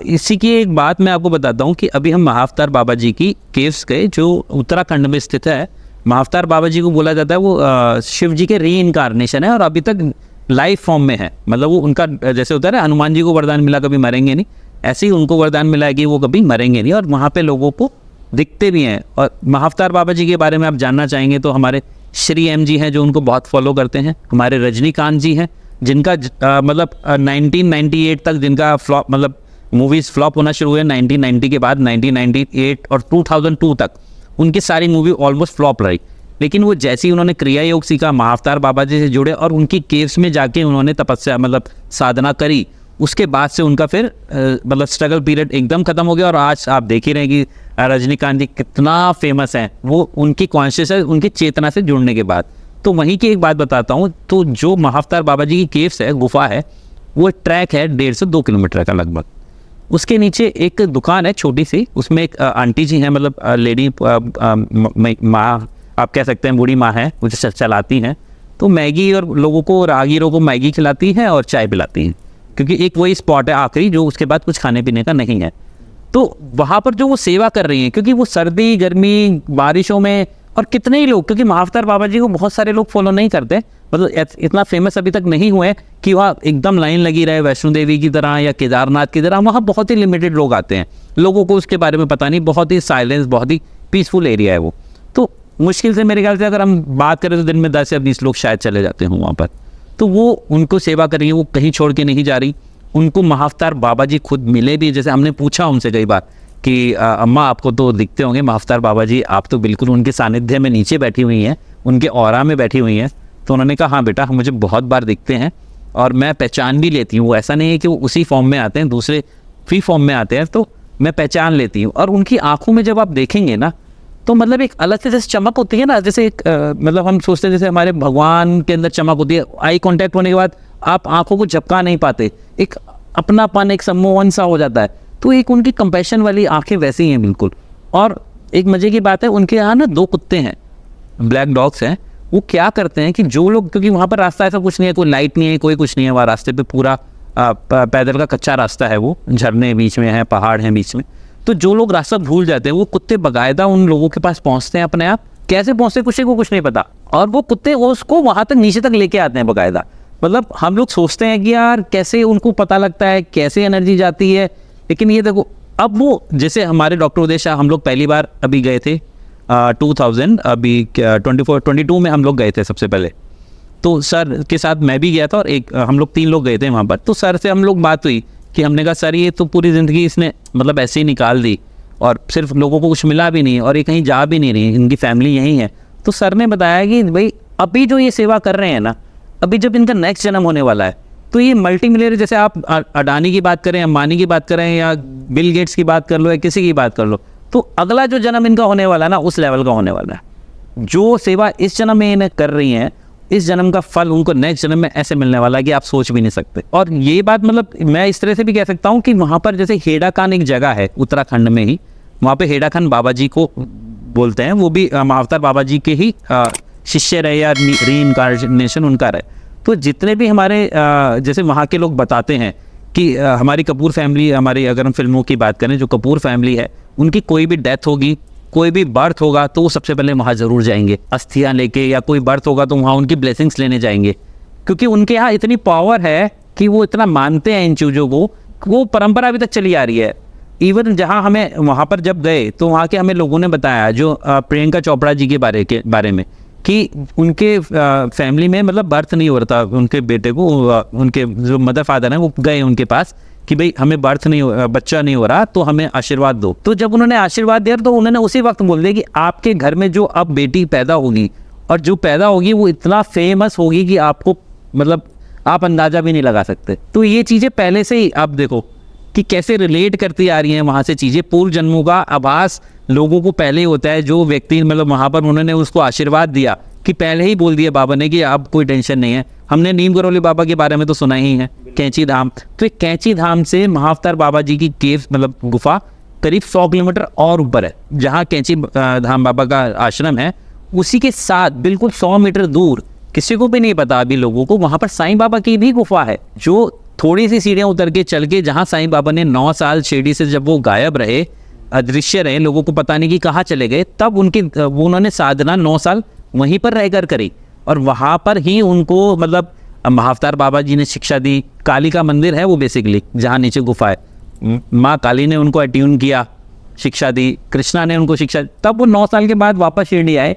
इसी की एक बात मैं आपको बताता हूँ कि अभी हम महाअवतार बाबा जी की केव्स गए जो उत्तराखंड में स्थित है। महाअवतार बाबा जी को बोला जाता है वो शिव जी के री इनकारनेशन है और अभी तक लाइफ फॉर्म में है। मतलब वो उनका जैसे होता है ना, हनुमान जी को वरदान मिला कभी मरेंगे नहीं, ऐसे ही उनको वरदान मिला है कि वो कभी मरेंगे नहीं, और वहाँ पे लोगों को दिखते भी हैं। और महाअवतार बाबा जी के बारे में आप जानना चाहेंगे तो हमारे श्री एम जी हैं जो उनको बहुत फॉलो करते हैं, हमारे रजनीकांत जी हैं जिनका मतलब 1998 तक जिनका फ्लॉप मतलब मूवीज़ फ्लॉप होना शुरू हुए 1990 के बाद 1998 और 2002 तक उनकी सारी मूवी ऑलमोस्ट फ्लॉप रही। लेकिन वो जैसे ही उन्होंने क्रिया योग सीखा, महाअवतार बाबा जी से जुड़े और उनकी केव्स में जाके उन्होंने तपस्या मतलब साधना करी, उसके बाद से उनका फिर मतलब स्ट्रगल पीरियड एकदम ख़त्म हो गया। और आज आप देख ही रहे हैं कि रजनीकांत जी कितना फेमस हैं, वो उनकी कॉन्शियसनेस उनकी चेतना से जुड़ने के बाद। तो वहीं की एक बात बताता हूँ, तो जो महाअवतार बाबा जी की केव्स है, गुफा है, वो ट्रैक है 1.5 से 2 किलोमीटर का लगभग। उसके नीचे एक दुकान है छोटी सी, उसमें एक आंटी जी हैं, मतलब लेडी माँ आप कह सकते हैं, बूढ़ी माँ है, वो चलाती हैं। तो मैगी और लोगों को राहगीरों को मैगी खिलाती हैं और चाय पिलाती हैं, क्योंकि एक वही स्पॉट है आखिरी जो उसके बाद कुछ खाने पीने का नहीं है। तो वहाँ पर जो वो सेवा कर रही हैं, क्योंकि वो सर्दी गर्मी बारिशों में, और कितने ही लोग, क्योंकि महाअवतार बाबा जी को बहुत सारे लोग फॉलो नहीं करते, मतलब इतना फेमस अभी तक नहीं हुए कि वहाँ एकदम लाइन लगी रहे वैष्णो देवी की तरह या केदारनाथ की तरह। वहाँ बहुत ही लिमिटेड लोग आते हैं, लोगों को उसके बारे में पता नहीं, बहुत ही साइलेंस, बहुत ही पीसफुल एरिया है वो। तो मुश्किल से मेरे ख्याल से अगर हम बात करें तो दिन में 10 या 20 लोग शायद चले जाते हों वहाँ पर। तो वो उनको सेवा करेंगे, वो कहीं छोड़ के नहीं जा रही। उनको महाअवतार बाबा जी खुद मिले भी, जैसे हमने पूछा उनसे कई बार कि अम्मा आपको तो दिखते होंगे महाअवतार बाबा जी, आप तो बिल्कुल उनके सानिध्य में नीचे बैठी हुई हैं, उनके ऑरा में बैठी हुई हैं। तो उन्होंने कहा हाँ बेटा, मुझे बहुत बार दिखते हैं और मैं पहचान भी लेती हूँ। वो ऐसा नहीं है कि वो उसी फॉर्म में आते हैं, दूसरे फ्री फॉर्म में आते हैं, तो मैं पहचान लेती हूँ। और उनकी आँखों में जब आप देखेंगे ना, तो मतलब एक अलग से जैसे चमक होती है ना, जैसे एक मतलब हम सोचते हैं जैसे हमारे भगवान के अंदर चमक होती है, आई कांटेक्ट होने के बाद आप आंखों को झपका नहीं पाते, एक अपनापन, एक सम्मोहन सा हो जाता है। तो एक उनकी कंपैशन वाली आंखें वैसी ही हैं बिल्कुल। और एक मज़े की बात है, उनके यहाँ ना 2 कुत्ते हैं, ब्लैक डॉग्स हैं। वो क्या करते हैं कि जो लोग, क्योंकि वहाँ पर रास्ता ऐसा कुछ नहीं है, कोई लाइट नहीं है, कोई कुछ नहीं है, वहाँ रास्ते पे पूरा पैदल का कच्चा रास्ता है, वो झरने बीच में है, पहाड़ हैं बीच में। तो जो लोग रास्ता भूल जाते हैं, वो कुत्ते बाकायदा उन लोगों के पास पहुँचते हैं अपने आप। कैसे पहुँचते कुछ को कुछ नहीं पता, और वो कुत्ते उसको वहाँ तक नीचे तक लेके आते हैं बाकायदा। मतलब हम लोग सोचते हैं कि यार कैसे उनको पता लगता है, कैसे एनर्जी जाती है, लेकिन ये देखो अब वो, जैसे हमारे डॉक्टर उदय शाह, हम लोग पहली बार अभी गए थे 2022 में हम लोग गए थे सबसे पहले। तो सर के साथ मैं भी गया था और एक हम लोग 3 लोग गए थे वहाँ पर। तो सर से हम लोग बात हुई कि हमने कहा सर ये तो पूरी ज़िंदगी इसने मतलब ऐसे ही निकाल दी और सिर्फ लोगों को कुछ मिला भी नहीं और ये कहीं जा भी नहीं रही, इनकी फैमिली यहीं है। तो सर ने बताया कि भाई अभी जो ये सेवा कर रहे हैं ना, अभी जब इनका नेक्स्ट जन्म होने वाला है तो ये मल्टी मिलियनर, जैसे आप अडानी की बात करें, अंबानी की बात करें, या बिल गेट्स की बात कर लो, या किसी की बात कर लो, तो अगला जो जन्म इनका होने वाला है ना, उस लेवल का होने वाला है। जो सेवा इस जन्म में इन्हें कर रही हैं, इस जन्म का फल उनको नेक्स्ट जन्म में ऐसे मिलने वाला है कि आप सोच भी नहीं सकते। और ये बात मतलब मैं इस तरह से भी कह सकता हूँ कि वहाँ पर जैसे हेड़ा खान एक जगह है उत्तराखंड में ही, वहाँ पे हेड़ा खान बाबा जी को बोलते हैं, वो भी महाअवतार बाबा जी के ही शिष्य रहे या री इनकारनेशन उनका रहे। तो जितने भी हमारे जैसे वहाँ के लोग बताते हैं कि हमारी कपूर फैमिली, हमारी अगर हम फिल्मों की बात करें, जो कपूर फैमिली है, उनकी कोई भी डेथ होगी, कोई भी बर्थ होगा तो वो सबसे पहले वहाँ ज़रूर जाएंगे अस्थियाँ लेके, या कोई बर्थ होगा तो वहाँ उनकी ब्लेसिंग्स लेने जाएंगे, क्योंकि उनके यहाँ इतनी पावर है कि वो इतना मानते हैं इन चीज़ों को, वो परंपरा अभी तक चली आ रही है। इवन जहाँ हमें वहाँ पर जब गए तो वहाँ के हमें लोगों ने बताया, जो प्रियंका चोपड़ा जी के बारे में, कि उनके फैमिली में मतलब बर्थ नहीं हो रहा था उनके बेटे को, उनके जो मदर फादर हैं वो गए उनके पास कि भाई हमें बच्चा नहीं हो रहा, तो हमें आशीर्वाद दो। तो जब उन्होंने आशीर्वाद दिया तो उन्होंने उसी वक्त बोल दिया कि आपके घर में जो अब बेटी पैदा होगी, और जो पैदा होगी वो इतना फेमस होगी कि आपको मतलब आप अंदाज़ा भी नहीं लगा सकते। तो ये चीज़ें पहले से ही आप देखो कि कैसे रिलेट करती आ रही हैं वहाँ से चीज़ें। पूर्व जन्मों का आभास लोगों को पहले ही होता है। जो व्यक्ति मतलब वहाँ पर उन्होंने उसको आशीर्वाद दिया कि पहले ही बोल दिया बाबा ने कि अब कोई टेंशन नहीं है। हमने नीम करौली बाबा के बारे में तो सुना ही है, कैंची धाम। तो कैंची धाम से महाअवतार बाबा जी की केव मतलब गुफा करीब 100 किलोमीटर और ऊपर है, जहाँ कैंची धाम बाबा का आश्रम है। उसी के साथ बिल्कुल 100 मीटर दूर, किसी को भी नहीं पता अभी लोगों को, वहाँ पर साईं बाबा की भी गुफा है, जो थोड़ी सी सीढ़ियाँ उतर के चल के, जहाँ साईं बाबा ने 9 साल शिरडी से जब वो गायब रहे, अदृश्य रहे, लोगों को पता नहीं कि कहाँ चले गए, तब उन्होंने साधना 9 साल वहीं पर रहकर करी, और वहाँ पर ही उनको मतलब महाअवतार बाबा जी ने शिक्षा दी। काली का मंदिर है वो बेसिकली, जहाँ नीचे गुफा है, माँ काली ने उनको अट्यून किया, शिक्षा दी, कृष्णा ने उनको शिक्षा, तब वो 9 साल के बाद वापस शिरडी आए।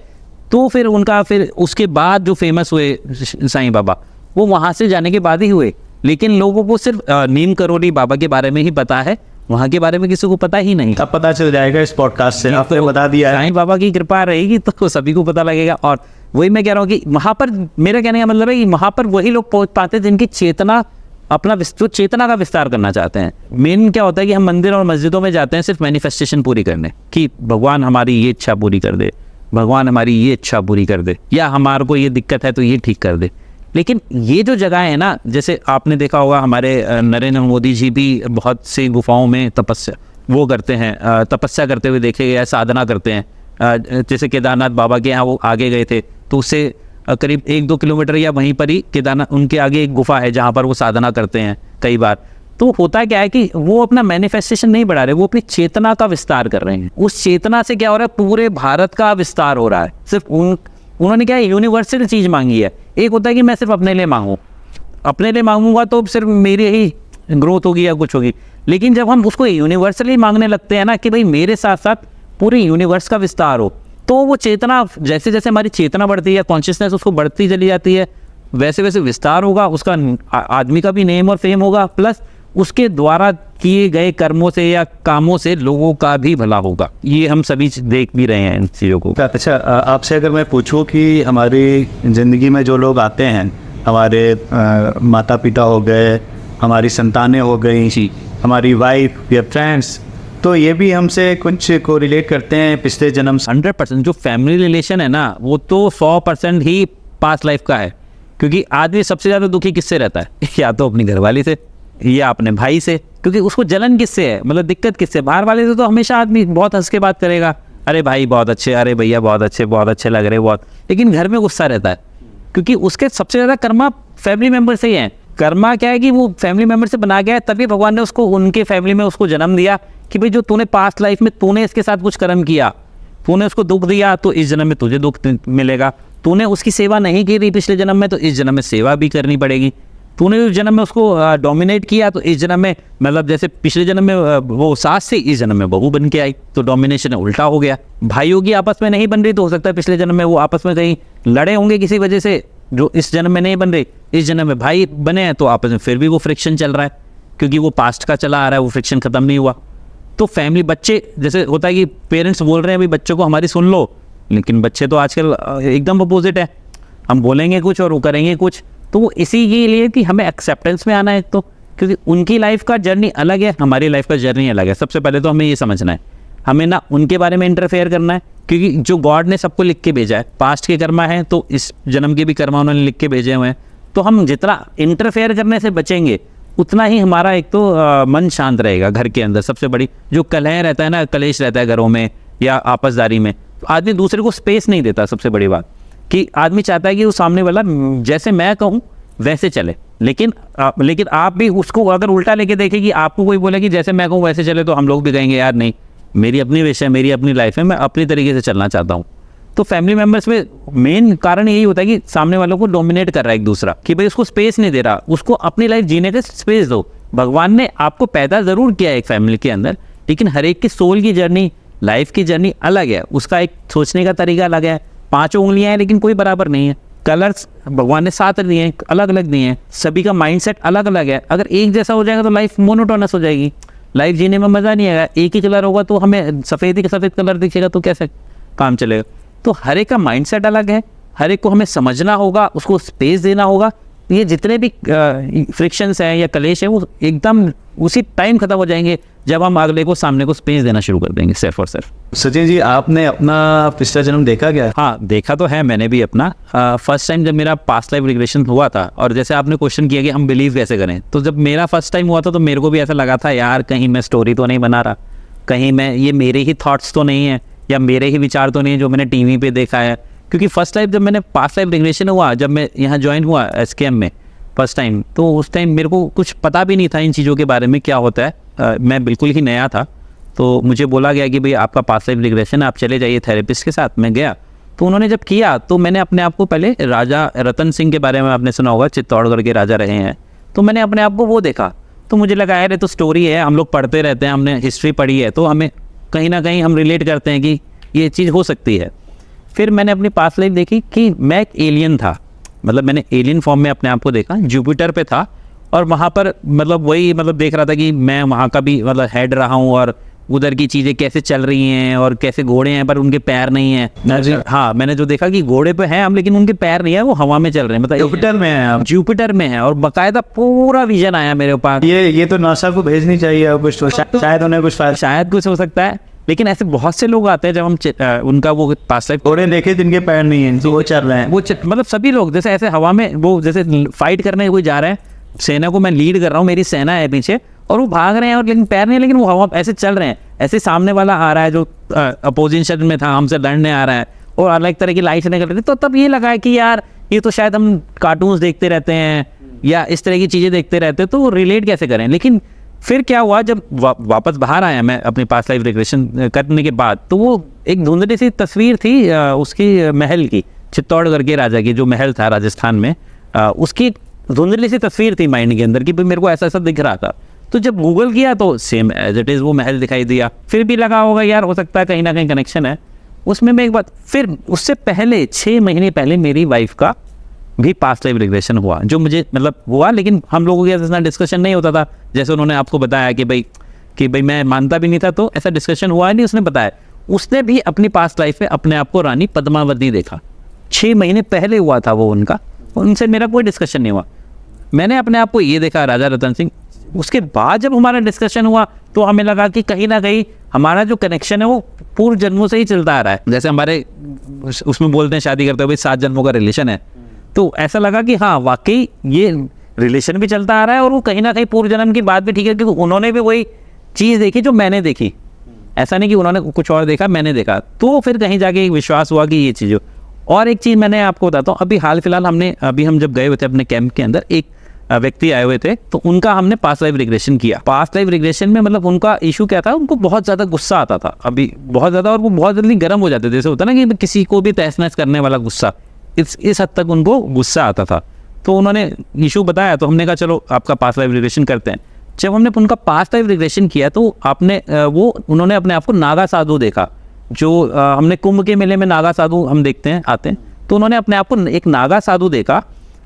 तो फिर उसके बाद जो फेमस हुए साईं बाबा, वो वहाँ से जाने के बाद ही हुए। लेकिन लोगों को सिर्फ नीम करौली बाबा के बारे में ही पता है, वहाँ के बारे में किसी को पता ही नहीं। अब पता चल जाएगा इस पॉडकास्ट से, आपने बता दिया है। साईं बाबा की कृपा रहेगी तो सभी को पता लगेगा। और वही मैं कह रहा हूँ कि वहाँ पर मेरा कहने का मतलब है कि वहाँ पर वही लोग पहुँच पाते हैं जिनकी चेतना जो चेतना का विस्तार करना चाहते हैं। मेन क्या होता है कि हम मंदिर और मस्जिदों में जाते हैं सिर्फ मैनिफेस्टेशन पूरी करने, कि भगवान हमारी ये इच्छा पूरी कर दे, भगवान हमारी ये इच्छा पूरी कर दे, या हमारे को ये दिक्कत है तो ये ठीक कर दे। लेकिन ये जो जगह है ना, जैसे आपने देखा होगा हमारे नरेंद्र मोदी जी भी बहुत सी गुफाओं में तपस्या करते हैं, तपस्या करते हुए देखे गए, साधना करते हैं। जैसे केदारनाथ बाबा के यहाँ वो आगे गए थे, तो उससे करीब 1-2 किलोमीटर या वहीं पर ही केदारनाथ उनके आगे एक गुफा है जहाँ पर वो साधना करते हैं कई बार। तो होता क्या है कि वो अपना मैनिफेस्टेशन नहीं बढ़ा रहे, वो अपनी चेतना का विस्तार कर रहे हैं। उस चेतना से क्या हो रहा है, पूरे भारत का विस्तार हो रहा है। सिर्फ उन्होंने क्या यूनिवर्सल चीज़ मांगी है। एक होता है कि मैं सिर्फ अपने लिए मांगूँ, अपने लिए मांगूंगा तो सिर्फ मेरी ही ग्रोथ होगी या कुछ होगी। लेकिन जब हम उसको यूनिवर्सली मांगने लगते हैं ना कि भाई मेरे साथ साथ पूरे यूनिवर्स का विस्तार हो, तो वो चेतना जैसे जैसे हमारी चेतना बढ़ती है, कॉन्शियसनेस उसको बढ़ती चली जाती है, वैसे वैसे विस्तार होगा, उसका आदमी का भी नेम और फेम होगा, प्लस उसके द्वारा किए गए कर्मों से या कामों से लोगों का भी भला होगा। ये हम सभी देख भी रहे हैं इन चीज़ों को। अच्छा, आपसे अगर मैं पूछूं कि हमारी ज़िंदगी में जो लोग आते हैं, हमारे माता पिता हो गए, हमारी संतानें हो गई, हमारी वाइफ या फ्रेंड्स, तो ये भी हमसे कुछ को रिलेट करते हैं पिछले जन्म से। 100% जो फैमिली रिलेशन है ना, वो तो 100% ही पास्ट लाइफ का है। क्योंकि आदमी सबसे ज़्यादा दुखी किससे रहता है? या तो अपनी घरवाली से या अपने भाई से, क्योंकि उसको जलन किससे है, मतलब दिक्कत किससे? बाहर वाले से तो हमेशा आदमी बहुत हंस के बात करेगा, अरे भाई बहुत अच्छे, अरे भैया बहुत अच्छे लग रहे बहुत। लेकिन घर में गुस्सा रहता है, क्योंकि उसके सबसे ज़्यादा कर्मा फैमिली मेम्बर से ही हैं। कर्मा क्या है कि वो फैमिली मेम्बर से बना गया है, तभी भगवान ने उसको उनके फैमिली में उसको जन्म दिया कि भाई जो तूने पास्ट लाइफ में तूने इसके साथ कुछ कर्म किया, तूने उसको दुख दिया, तो इस जन्म में तुझे दुख मिलेगा। तूने उसकी सेवा नहीं की थी पिछले जन्म में, तो इस जन्म में सेवा भी करनी पड़ेगी। तूने उस जन्म में उसको डोमिनेट किया, तो इस जन्म में मतलब जैसे पिछले जन्म में वो सास से, इस जन्म में बहू बन के आई, तो डोमिनेशन उल्टा हो गया। भाइयों की आपस में नहीं बन रही, तो हो सकता है पिछले जन्म में वो आपस में कहीं लड़े होंगे किसी वजह से, जो इस जन्म में नहीं बन रही। इस जन्म में भाई बने हैं, तो आपस में फिर भी वो फ्रिक्शन चल रहा है, क्योंकि वो पास्ट का चला आ रहा है, वो फ्रिक्शन खत्म नहीं हुआ। तो फैमिली, बच्चे, जैसे होता है कि पेरेंट्स बोल रहे हैं भाई बच्चों को हमारी सुन लो, लेकिन बच्चे तो आजकल एकदम अपोजिट है। हम बोलेंगे कुछ और वो करेंगे कुछ। तो वो इसी के लिए कि हमें एक्सेप्टेंस में आना है, तो क्योंकि उनकी लाइफ का जर्नी अलग है, हमारी लाइफ का जर्नी अलग है। सबसे पहले तो हमें ये समझना है, हमें ना उनके बारे में इंटरफेयर करना है, क्योंकि जो गॉड ने सबको लिख के भेजा है, पास्ट के कर्मा है तो इस जन्म के भी कर्मा उन्होंने लिख के भेजे हुए हैं। तो हम जितना इंटरफेयर करने से बचेंगे उतना ही हमारा एक तो मन शांत रहेगा। घर के अंदर सबसे बड़ी जो कलह रहता है ना, कलेश रहता है घरों में या आपसदारी में, तो आदमी दूसरे को स्पेस नहीं देता। सबसे बड़ी बात कि आदमी चाहता है कि वो सामने वाला जैसे मैं कहूँ वैसे चले, लेकिन आप भी उसको अगर उल्टा लेके देखें कि आपको कोई बोले कि जैसे मैं कहूँ वैसे चले, तो हम लोग भी कहेंगे यार नहीं, मेरी अपनी विषय, मेरी अपनी लाइफ है, मैं अपनी तरीके से चलना चाहता हूँ। तो फैमिली मेम्बर्स में मेन कारण यही होता है कि सामने वालों को डोमिनेट कर रहा है एक दूसरा, कि भाई उसको स्पेस नहीं दे रहा, उसको अपनी लाइफ जीने का स्पेस दो। भगवान ने आपको पैदा ज़रूर किया है एक फैमिली के अंदर, लेकिन हर एक की सोल की जर्नी, लाइफ की जर्नी अलग है, उसका एक सोचने का तरीका अलग है। 5 उंगलियां हैं लेकिन कोई बराबर नहीं है। कलर्स भगवान ने 7 दिए हैं, अलग अलग दिए हैं। सभी का माइंडसेट अलग अलग है। अगर एक जैसा हो जाएगा तो लाइफ मोनोटोनस हो जाएगी, लाइफ जीने में मज़ा नहीं आएगा। एक ही कलर होगा तो हमें सफ़ेद ही सफ़ेद कलर दिखेगा तो कैसे काम चलेगा। तो हर एक का माइंडसेट अलग है, हर एक को हमें समझना होगा, उसको स्पेस देना होगा। ये जितने भी फ्रिक्शंस हैं या कलेश है वो एकदम उसी टाइम ख़त्म हो जाएंगे जब हम अगले को, सामने को स्पेस देना शुरू कर देंगे सिर्फ और सिर्फ। सचिन जी, आपने अपना पिछला जन्म देखा क्या? हाँ, देखा तो है मैंने भी अपना। फर्स्ट टाइम जब मेरा पास्ट लाइफ रिग्रेशन हुआ था, और जैसे आपने क्वेश्चन किया कि हम बिलीव कैसे करें, तो जब मेरा फर्स्ट टाइम हुआ था तो मेरे को भी ऐसा लगा था यार कहीं मैं स्टोरी तो नहीं बना रहा, कहीं मैं ये मेरे ही थॉट्स तो नहीं है या मेरे ही विचार तो नहीं है जो मैंने टीवी पे देखा है। क्योंकि फर्स्ट टाइम जब मैंने पास्ट लाइफ रिग्रेशन हुआ, जब मैं यहाँ ज्वाइन हुआ SKM में फर्स्ट टाइम, तो उस टाइम मेरे को कुछ पता भी नहीं था इन चीज़ों के बारे में क्या होता है। मैं बिल्कुल ही नया था। तो मुझे बोला गया कि भाई आपका पास्ट लाइफ रिग्रेशन है, आप चले जाइए थेरेपिस्ट के साथ। मैं गया तो उन्होंने जब किया तो मैंने अपने आप को, पहले राजा रतन सिंह के बारे में आपने सुना होगा, चित्तौड़गढ़ के राजा रहे हैं, तो मैंने अपने आप को वो देखा। तो मुझे लगा यार ये तो स्टोरी है, हम लोग पढ़ते रहते हैं, हमने हिस्ट्री पढ़ी है, तो हमें कहीं ना कहीं हम रिलेट करते हैं कि ये चीज़ हो सकती है। फिर मैंने अपनी पास्ट लाइफ देखी कि मैं एक एलियन था, मतलब मैंने एलियन फॉर्म में अपने आप को देखा, जुपिटर पे था, और वहाँ पर मतलब वही देख रहा था कि मैं वहाँ का भी हेड रहा हूँ, और उधर की चीज़ें कैसे चल रही हैं और कैसे घोड़े हैं पर उनके पैर नहीं हैं। हाँ, मैंने जो देखा कि घोड़े पे हैं हम लेकिन उनके पैर नहीं है, वो हवा में चल रहे हैं। मतलब जुपिटर में है आप? जुपिटर में है, और बाकायदा पूरा विजन आया मेरे पास। ये तो नासा को भेजनी चाहिए कुछ, तो शायद उन्हें कुछ फायदा, शायद कुछ हो सकता है। लेकिन ऐसे बहुत से लोग आते हैं जब हम उनका वो पास्ट लाइफ, घोड़े देखे जिनके पैर नहीं हैं तो वो चल रहे हैं, वो मतलब सभी लोग जैसे ऐसे हवा में, वो जैसे फाइट करने कोई जा रहे हैं, सेना को मैं लीड कर रहा हूँ, मेरी सेना है पीछे और वो भाग रहे हैं और लेकिन पैर नहीं, लेकिन वो हवा ऐसे चल रहे हैं। ऐसे सामने वाला आ रहा है जो अपोजिशन में था, हमसे लड़ने आ रहा है और अलग तरह की लाइट निकल रही थी, तो तब ये लगा है कि यार ये तो शायद हम कार्टून्स देखते रहते हैं या इस तरह की चीज़ें देखते रहते हैं, तो रिलेट कैसे करें। लेकिन फिर क्या हुआ, जब वापस बाहर आया मैं अपनी पास्ट लाइफ रिग्रेशन करने के बाद, तो वो एक धुंधली सी तस्वीर थी उसकी महल की, चित्तौड़गढ़ के राजा की जो महल था राजस्थान में, उसकी धुंधली सी तस्वीर थी माइंड के अंदर कि भाई मेरे को ऐसा ऐसा दिख रहा था। तो जब गूगल किया तो सेम एज इट इज़ वो महल दिखाई दिया। फिर भी लगा होगा यार हो सकता है कहीं ना कहीं कनेक्शन है उसमें। मैं एक बात, फिर उससे पहले 6 महीने पहले मेरी वाइफ का भी पास्ट लाइफ रिग्रेशन हुआ, जो मुझे हुआ, लेकिन हम लोगों के साथ डिस्कशन नहीं होता था। जैसे उन्होंने आपको बताया कि भाई मैं मानता भी नहीं था, तो ऐसा डिस्कशन हुआ नहीं। उसने बताया उसने भी अपनी पास्ट लाइफ में अपने आप को रानी पद्मावती देखा। 6 महीने पहले हुआ था वो उनका, उनसे मेरा कोई डिस्कशन नहीं हुआ। मैंने अपने आप को ये देखा राजा रतन सिंह। उसके बाद जब हमारा डिस्कशन हुआ तो हमें लगा कि कहीं ना कहीं हमारा जो कनेक्शन है वो पूर्व जन्मों से ही चलता आ रहा है। जैसे हमारे उसमें बोलते हैं शादी करते हुए 7 जन्मों का रिलेशन है, तो ऐसा लगा कि हाँ वाकई ये रिलेशन भी चलता आ रहा है और वो कहीं ना कहीं पूर्व जन्म की बात भी ठीक है, क्योंकि उन्होंने भी वही चीज़ देखी जो मैंने देखी। ऐसा नहीं कि उन्होंने कुछ और देखा मैंने देखा, तो फिर कहीं जाके एक विश्वास हुआ कि ये चीज़। और एक चीज़ मैंने आपको बताता हूँ, अभी हाल फिलहाल हम जब गए हुए थे अपने कैंप के अंदर, एक व्यक्ति आए हुए थे, तो उनका हमने पास्ट लाइफ रिग्रेशन किया। पास्ट लाइफ रिग्रेशन में उनका इशू क्या था, उनको बहुत ज़्यादा गुस्सा आता था, अभी बहुत ज़्यादा, और वो बहुत जल्दी गर्म हो जाते थे। जैसे होता ना कि किसी को भी तहस नहस करने वाला गुस्सा, इस हद तक उनको गुस्सा आता था। तो उन्होंने इशू बताया, तो हमने कहा चलो आपका पास्ट लाइफ रिग्रेशन करते हैं। जब हमने उनका पास्ट लाइफ रिग्रेशन किया तो उन्होंने अपने आप को नागा साधु देखा। जो हमने कुंभ के मेले में नागा साधु हम देखते हैं आते हैं, तो उन्होंने अपने आप को एक नागा साधु देखा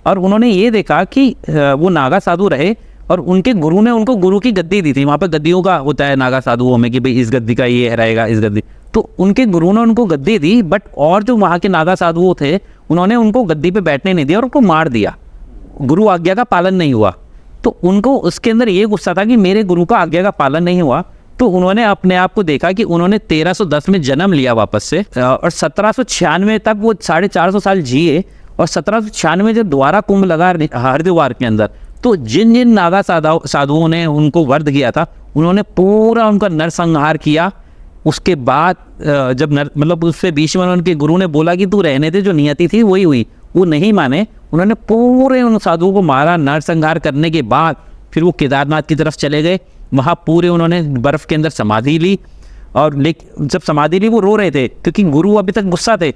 और उन्होंने ये देखा कि वो नागा साधु रहे और उनके गुरु ने उनको गुरु की गद्दी दी थी। वहाँ पर गद्दियों का होता है नागा साधुओं में कि भाई इस गद्दी का ये रहेगा, इस गद्दी। तो उनके गुरु ने उनको गद्दी दी, बट और जो वहाँ के नागा साधु थे उन्होंने उनको गद्दी पे बैठने नहीं दिया और उनको मार दिया। गुरु आज्ञा का पालन नहीं हुआ। तो उनको उसके अंदर ये गुस्सा था कि मेरे गुरु का आज्ञा का पालन नहीं हुआ। तो उन्होंने अपने आप को देखा कि उन्होंने 1310 में जन्म लिया वापस से, और 1796 तक वो 450 साल जिए। और 1796 जब दोबारा कुंभ लगा हरिद्वार के अंदर, तो जिन जिन नागा साधुओं ने उनको वध किया था उन्होंने पूरा उनका नरसंहार किया। उसके बाद जब मतलब उससे बीच में उनके गुरु ने बोला कि तू रहने दे, जो नियति थी वही हुई, वो नहीं माने। उन्होंने पूरे उन साधुओं को मारा। नरसंहार करने के बाद फिर वो केदारनाथ की तरफ चले गए। वहाँ पूरे उन्होंने बर्फ़ के अंदर समाधि ली। और जब समाधि ली वो रो रहे थे क्योंकि गुरु अभी तक गुस्सा थे।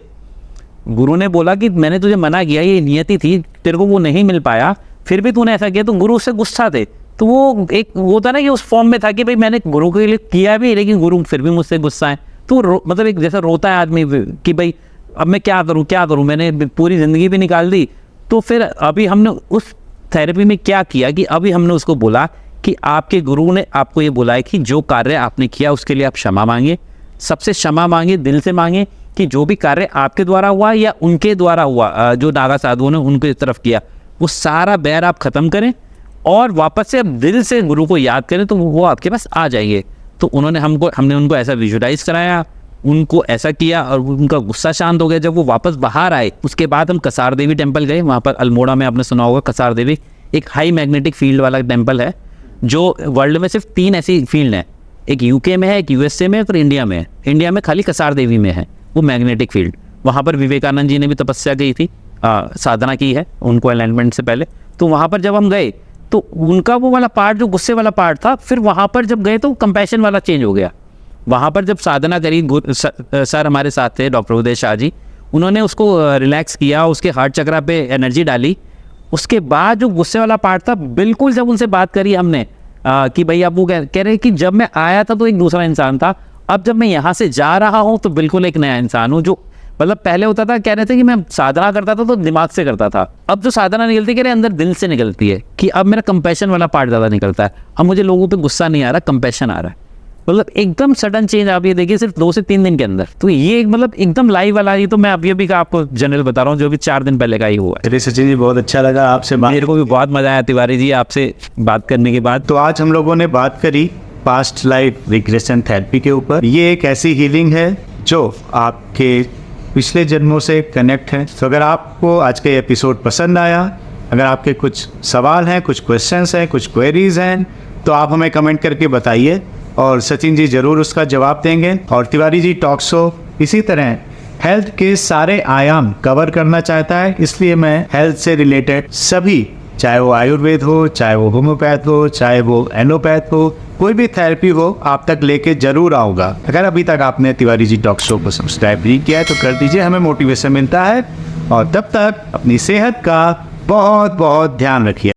गुरु ने बोला कि मैंने तुझे मना किया, ये नियति थी, तेरे को वो नहीं मिल पाया, फिर भी तूने ऐसा किया। तो गुरु उससे गुस्सा थे। तो वो एक वो था ना कि उस फॉर्म में था कि भाई मैंने गुरु के लिए किया भी, लेकिन गुरु फिर भी मुझसे गुस्सा है। तो मतलब एक जैसा रोता है आदमी कि भाई अब मैं क्या करूँ, मैंने पूरी ज़िंदगी भी निकाल दी। तो फिर अभी हमने उस थेरेपी में क्या किया कि अभी हमने उसको बोला कि आपके गुरु ने आपको ये बोला है कि जो कार्य आपने किया उसके लिए आप क्षमा मांगे, सबसे क्षमा मांगे, दिल से मांगे कि जो भी कार्य आपके द्वारा हुआ या उनके द्वारा हुआ, जो नागा साधुओं ने उनके तरफ किया, वो सारा बैर आप ख़त्म करें और वापस से अब दिल से गुरु को याद करें तो वो आपके पास आ जाएंगे। तो हमने उनको ऐसा विजुअलाइज कराया, उनको ऐसा किया और उनका गुस्सा शांत हो गया। जब वो वापस बाहर आए उसके बाद हम कसार देवी टेम्पल गए। वहाँ पर अल्मोड़ा में आपने सुना होगा, कसार देवी एक हाई मैग्नेटिक फील्ड वाला टेम्पल है, जो वर्ल्ड में सिर्फ 3 ऐसी फील्ड हैं। एक यूके में है, एक यूएसए में है, और इंडिया में है। इंडिया में खाली कसार देवी में है वो मैग्नेटिक फील्ड। वहाँ पर विवेकानंद जी ने भी तपस्या की थी, साधना की है उनको अलाइनमेंट से पहले। तो वहाँ पर जब हम गए तो उनका वो वाला पार्ट जो गुस्से वाला पार्ट था, फिर वहाँ पर जब गए तो कंपैशन वाला चेंज हो गया। वहाँ पर जब साधना करी, सर हमारे साथ थे डॉक्टर उदय शाह जी, उन्होंने उसको रिलैक्स किया, उसके हार्ट चक्रा पे एनर्जी डाली। उसके बाद जो गुस्से वाला पार्ट था, बिल्कुल जब उनसे बात करी हमने कि भाई अब वो कह रहे कि जब मैं आया था तो एक दूसरा इंसान था, अब जब मैं यहाँ से जा रहा हूँ तो बिल्कुल एक नया इंसान हूँ। जो मतलब पहले होता था, कह रहे थे कि मैं साधना करता था तो दिमाग से करता था, अब जो साधना निकलती है कह रहे अंदर दिल से निकलती है, कि अब मेरा कंपैशन वाला पार्ट ज़्यादा निकलता है। अब मुझे लोगों पे गुस्सा नहीं आ रहा, कंपैशन आ रहा है। मतलब एकदम सडन चेंज आप ये देखिए सिर्फ 2 से 3 दिन के अंदर। तो ये मतलब एकदम लाइव वाला, ये तो मैं अभी का आपको जनरल बता रहा हूँ, जो भी 4 दिन पहले का ही हुआ है। चलिए सचिन जी, बहुत अच्छा लगा आपसे बात। मेरे को भी बहुत मज़ा आया तिवारी जी आपसे बात करने के बाद। तो आज हम लोगों ने बात करी पास्ट लाइफ रिग्रेशन थेरेपी के ऊपर। ये एक ऐसी हीलिंग है जो आपके पिछले जन्मों से कनेक्ट है। तो अगर आपको आज का एपिसोड पसंद आया, अगर आपके कुछ सवाल हैं, कुछ क्वेश्चंस हैं, कुछ क्वेरीज हैं, तो आप हमें कमेंट करके बताइए और सचिन जी ज़रूर उसका जवाब देंगे। और तिवारी जी टॉक शो इसी तरह हेल्थ के सारे आयाम कवर करना चाहता है, इसलिए मैं हेल्थ से रिलेटेड सभी, चाहे वो आयुर्वेद हो, चाहे वो होम्योपैथ हो, चाहे वो एलोपैथ हो, कोई भी थेरेपी हो, आप तक लेके जरूर आऊँगा। अगर अभी तक आपने तिवारी जी टॉक शो को सब्सक्राइब नहीं किया है तो कर दीजिए, हमें मोटिवेशन मिलता है। और तब तक अपनी सेहत का बहुत बहुत ध्यान रखिए।